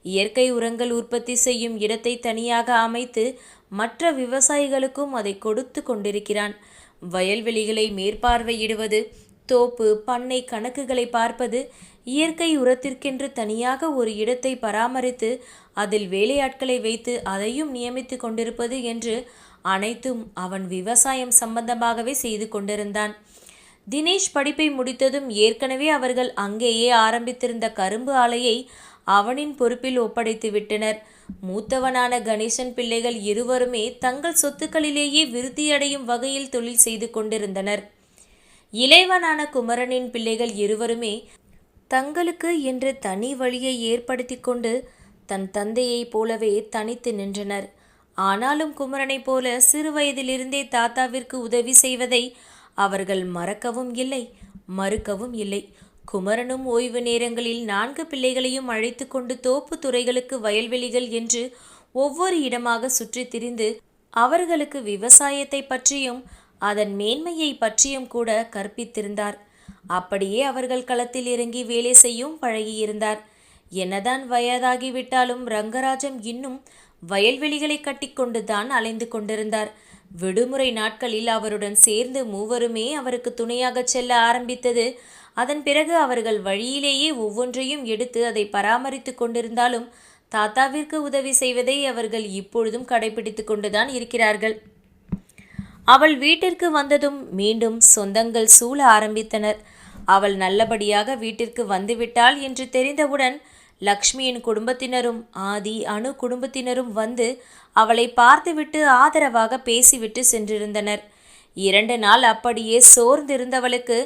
இயற்கை உரங்கள் உற்பத்தி செய்யும் இடத்தை தனியாக அமைத்து மற்ற விவசாயிகளுக்கும் அதை கொடுத்து கொண்டிருக்கிறான். வயல்வெளிகளை மேற்பார்வையிடுவது, தோப்பு பண்ணை கணக்குகளை பார்ப்பது, இயற்கை உரத்திற்கென்று தனியாக ஒரு இடத்தை பராமரித்து அதில் வேலையாட்களை வைத்து அதையும் நியமித்து கொண்டிருப்பது என்று அனைத்தும் அவன் விவசாயம் சம்பந்தமாகவே செய்து கொண்டிருந்தான். தினேஷ் படிப்பை முடித்ததும் ஏற்கனவே அவர்கள் அங்கேயே ஆரம்பித்திருந்த கரும்பு ஆலையை அவனின் பொறுப்பில் ஒப்படைத்து விட்டனர். மூத்தவனான கணேசன் பிள்ளைகள் இருவருமே தங்கள் சொத்துக்களிலேயே விருத்தியடையும் வகையில் தொழில் செய்து கொண்டிருந்தனர். இளையவனான குமரனின் பிள்ளைகள் இருவருமே தங்களுக்கு என்று தனி வழியை ஏற்படுத்தி கொண்டு தன் தந்தையைப் போலவே தனித்து நின்றனர். ஆனாலும் குமரனைப் போல சிறு வயதிலிருந்தே தாத்தாவிற்கு உதவி செய்வதை அவர்கள் மறக்கவும் இல்லை, மறுக்கவும் இல்லை. குமரனும் ஓய்வு நேரங்களில் 4 பிள்ளைகளையும் அழைத்து கொண்டு தோப்பு துறைகளுக்கு, வயல்வெளிகள் என்று ஒவ்வொரு இடமாக சுற்றி திரிந்து அவர்களுக்கு விவசாயத்தை பற்றியும் அதன் மேன்மையை பற்றியும் கூட கற்பித்திருந்தார். அப்படியே அவர்கள் களத்தில் இறங்கி வேலை செய்யும் பழகியிருந்தார். என்னதான் வயதாகிவிட்டாலும் ரங்கராஜம் இன்னும் வயல்வெளிகளை கட்டிக்கொண்டு தான் அலைந்து கொண்டிருந்தார். விடுமுறை நாட்களில் அவருடன் சேர்ந்து மூவருமே அவருக்கு துணையாக செல்ல ஆரம்பித்தது. அதன் பிறகு அவர்கள் வழியிலேயே ஒவ்வொன்றையும் எடுத்து அதை பராமரித்து கொண்டிருந்தாலும் தாத்தாவிற்கு உதவி செய்வதை அவர்கள் இப்பொழுதும் கடைபிடித்து கொண்டுதான் இருக்கிறார்கள். அவள் வீட்டிற்கு வந்ததும் மீண்டும் சொந்தங்கள் சூழ ஆரம்பித்தனர். அவள் நல்லபடியாக வீட்டிற்கு வந்துவிட்டாள் என்று தெரிந்தவுடன் லக்ஷ்மியின் குடும்பத்தினரும் ஆதி, அணு குடும்பத்தினரும் வந்து அவளை பார்த்துவிட்டு ஆதரவாக பேசிவிட்டு சென்றிருந்தனர். 2 நாள் அப்படியே சோர்ந்திருந்தவளுக்கு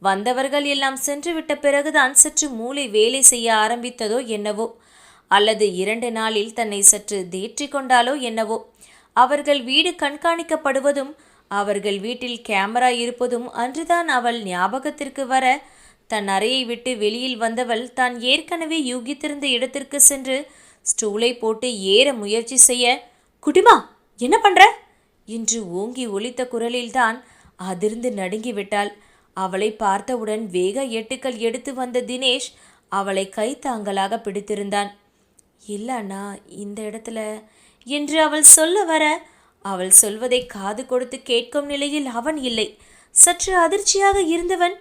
வந்தவர்கள் எல்லாம் சென்றுவிட்ட பிறகுதான் சற்று மூளை வேலை செய்ய ஆரம்பித்ததோ என்னவோ, அல்லது 2 நாளில் தன்னை சற்று தேற்றி கொண்டாலோ என்னவோ. அவர்கள் வீடு கண்காணிக்கப்படுவதும் அவர்கள் வீட்டில் கேமரா இருப்பதும் அன்றுதான் அவள் ஞாபகத்திற்கு வர, தன் அறையை விட்டு வெளியில் வந்தவள் தான் ஏற்கனவே யூகித்திருந்த இடத்திற்கு சென்று ஸ்டூலை போட்டு ஏற முயற்சி செய்ய, குட்டிமா என்ன பண்ற என்று ஓங்கி ஒலித்த குரலில்தான் அதிர்ந்து நடுங்கிவிட்டாள். அவளை பார்த்தவுடன் வேக எட்டுக்கள் எடுத்து வந்த தினேஷ் அவளை கைத்தாங்கலாக பிடித்திருந்தான். இல்லைண்ணா, இந்த இடத்துல என்று அவள் சொல்ல வர, அவள் சொல்வதை காது கொடுத்து கேட்கும் நிலையில் அவன் இல்லை. சற்று அதிர்ச்சியாக இருந்தவன்,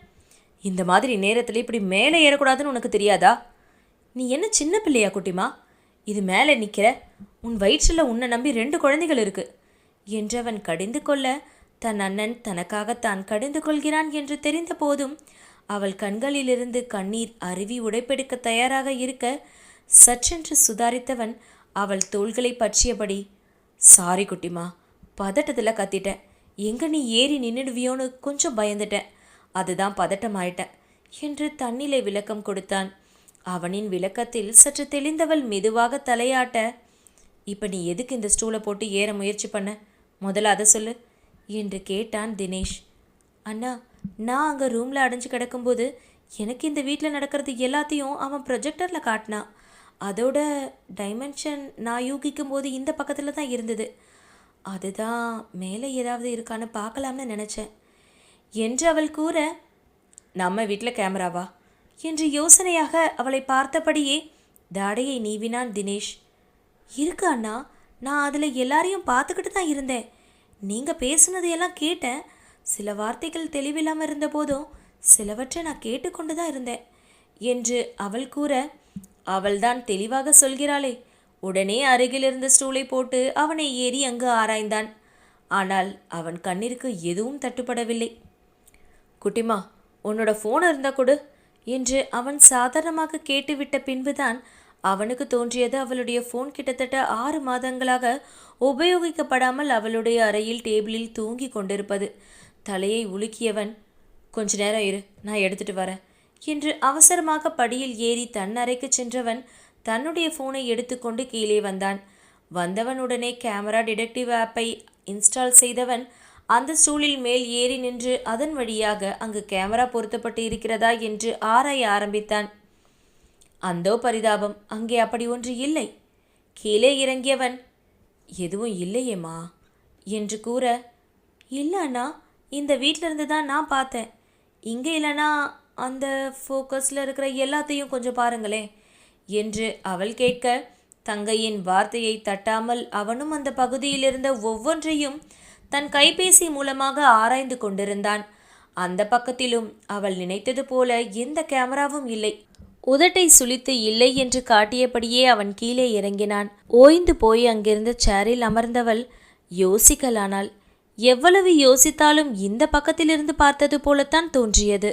இந்த மாதிரி நேரத்தில் இப்படி மேலே ஏறக்கூடாதுன்னு உனக்கு தெரியாதா? நீ என்ன சின்ன பிள்ளையா குட்டிமா? இது மேலே நிற்கிற? உன் வயிற்றில் உன்னை நம்பி 2 குழந்தைகள் இருக்கு என்றவன் கடிந்து கொள்ள, தன் அண்ணன் தனக்காகத்தான் கடிந்து கொள்கிறான் என்று தெரிந்த போதும் அவள் கண்களிலிருந்து கண்ணீர் அருவி உடைப்பெடுக்க தயாராக இருக்க, சற்றென்று சுதாரித்தவன் அவள் தோள்களை பற்றியபடி, சாரி குட்டிமா, பதட்டத்தில் கத்திட்டேன். எங்கே நீ ஏறி நின்றுடுவியோன்னு கொஞ்சம் பயந்துட்டேன், அதுதான் பதட்டமாயிட்டேன் என்று தன்னிலை விளக்கம் கொடுத்தான். அவனின் விளக்கத்தில் சற்று தெளிந்தவள் மெதுவாக தலையாட்ட, இப்போ நீ எதுக்கு இந்த ஸ்டூலை போட்டு ஏற முயற்சி பண்ண? முதல்ல அதை சொல்லு என்று கேட்டான் தினேஷ். அண்ணா, நான் அங்கே ரூமில் அடைஞ்சு கிடக்கும்போது எனக்கு இந்த வீட்டில் நடக்கிறது எல்லாத்தையும் அவன் ப்ரொஜெக்டரில் காட்டினான். அதோட டைமென்ஷன் நான் யூகிக்கும் போது இந்த பக்கத்தில் தான் இருந்தது. அதுதான் மேலே ஏதாவது இருக்கான்னு பார்க்கலாம்னு நினச்சேன் என்று அவள் கூற, நம்ம வீட்டில் கேமராவா என்று யோசனையாக அவளை பார்த்தபடியே தாடையை நீவினான் தினேஷ். இருக்கு அண்ணா, நான் அதில் எல்லாரையும் பார்த்துக்கிட்டு தான் இருந்தேன். நீங்கள் பேசுனதையெல்லாம் கேட்டேன். சில வார்த்தைகள் தெளிவில்லாமல் இருந்த போதும் சிலவற்றை நான் கேட்டுக்கொண்டு தான் இருந்தேன் என்று அவள் கூற, அவள்தான் தெளிவாக சொல்கிறாளே. உடனே அருகில் இருந்த ஸ்டூலை போட்டு அவனை ஏறி அங்கு ஆராய்ந்தான். ஆனால் அவன் கண்ணிற்கு எதுவும் தட்டுப்படவில்லை. குட்டிமா, உன்னோட ஃபோன் இருந்தா கொடு என்று அவன் சாதாரணமாக கேட்டுவிட்ட பின்புதான் அவனுக்கு தோன்றியது, அவளுடைய ஃபோன் கிட்டத்தட்ட 6 மாதங்களாக உபயோகிக்கப்படாமல் அவளுடைய அறையில் டேபிளில் தூங்கி கொண்டிருப்பது. தலையை உலுக்கியவன், கொஞ்ச நேரம் இரு, நான் எடுத்துட்டு வரேன் என்று அவசரமாக படியில் ஏறி தன் அறைக்கு சென்றவன் தன்னுடைய ஃபோனை எடுத்துக்கொண்டு கீழே வந்தான். வந்தவனுடனே கேமரா டிடெக்டிவ் ஆப்பை இன்ஸ்டால் செய்தவன் அந்த ஸ்டூலில் மேல் ஏறி நின்று அதன் வழியாக அங்கு கேமரா பொருத்தப்பட்டு இருக்கிறதா என்று ஆராய ஆரம்பித்தான். அந்தோ பரிதாபம், அங்கே அப்படி ஒன்று இல்லை. கீழே இறங்கியவன், எதுவும் இல்லையேம்மா என்று கூற, இல்லைண்ணா, இந்த வீட்டிலிருந்து தான் நான் பார்த்தேன். இங்கே இல்லைனா அந்த ஃபோக்கஸில் இருக்கிற எல்லாத்தையும் கொஞ்சம் பாருங்களேன் என்று அவள் கேட்க, தங்கையின் வார்த்தையை தட்டாமல் அவனும் அந்த பகுதியில் இருந்த ஒவ்வொன்றையும் தன் கைபேசி மூலமாக ஆராய்ந்து கொண்டிருந்தான். அந்த பக்கத்திலும் அவள் நினைத்தது போல எந்த கேமராவும் இல்லை. உதட்டை சுளித்து இல்லை என்று காட்டியபடியே அவன் கீழே இறங்கினான். ஓய்ந்து போய் அங்கிருந்த சேரில் அமர்ந்தவள் யோசிக்கலானாள். எவ்வளவு யோசித்தாலும் இந்த பக்கத்திலிருந்து பார்த்தது போலத்தான் தோன்றியது.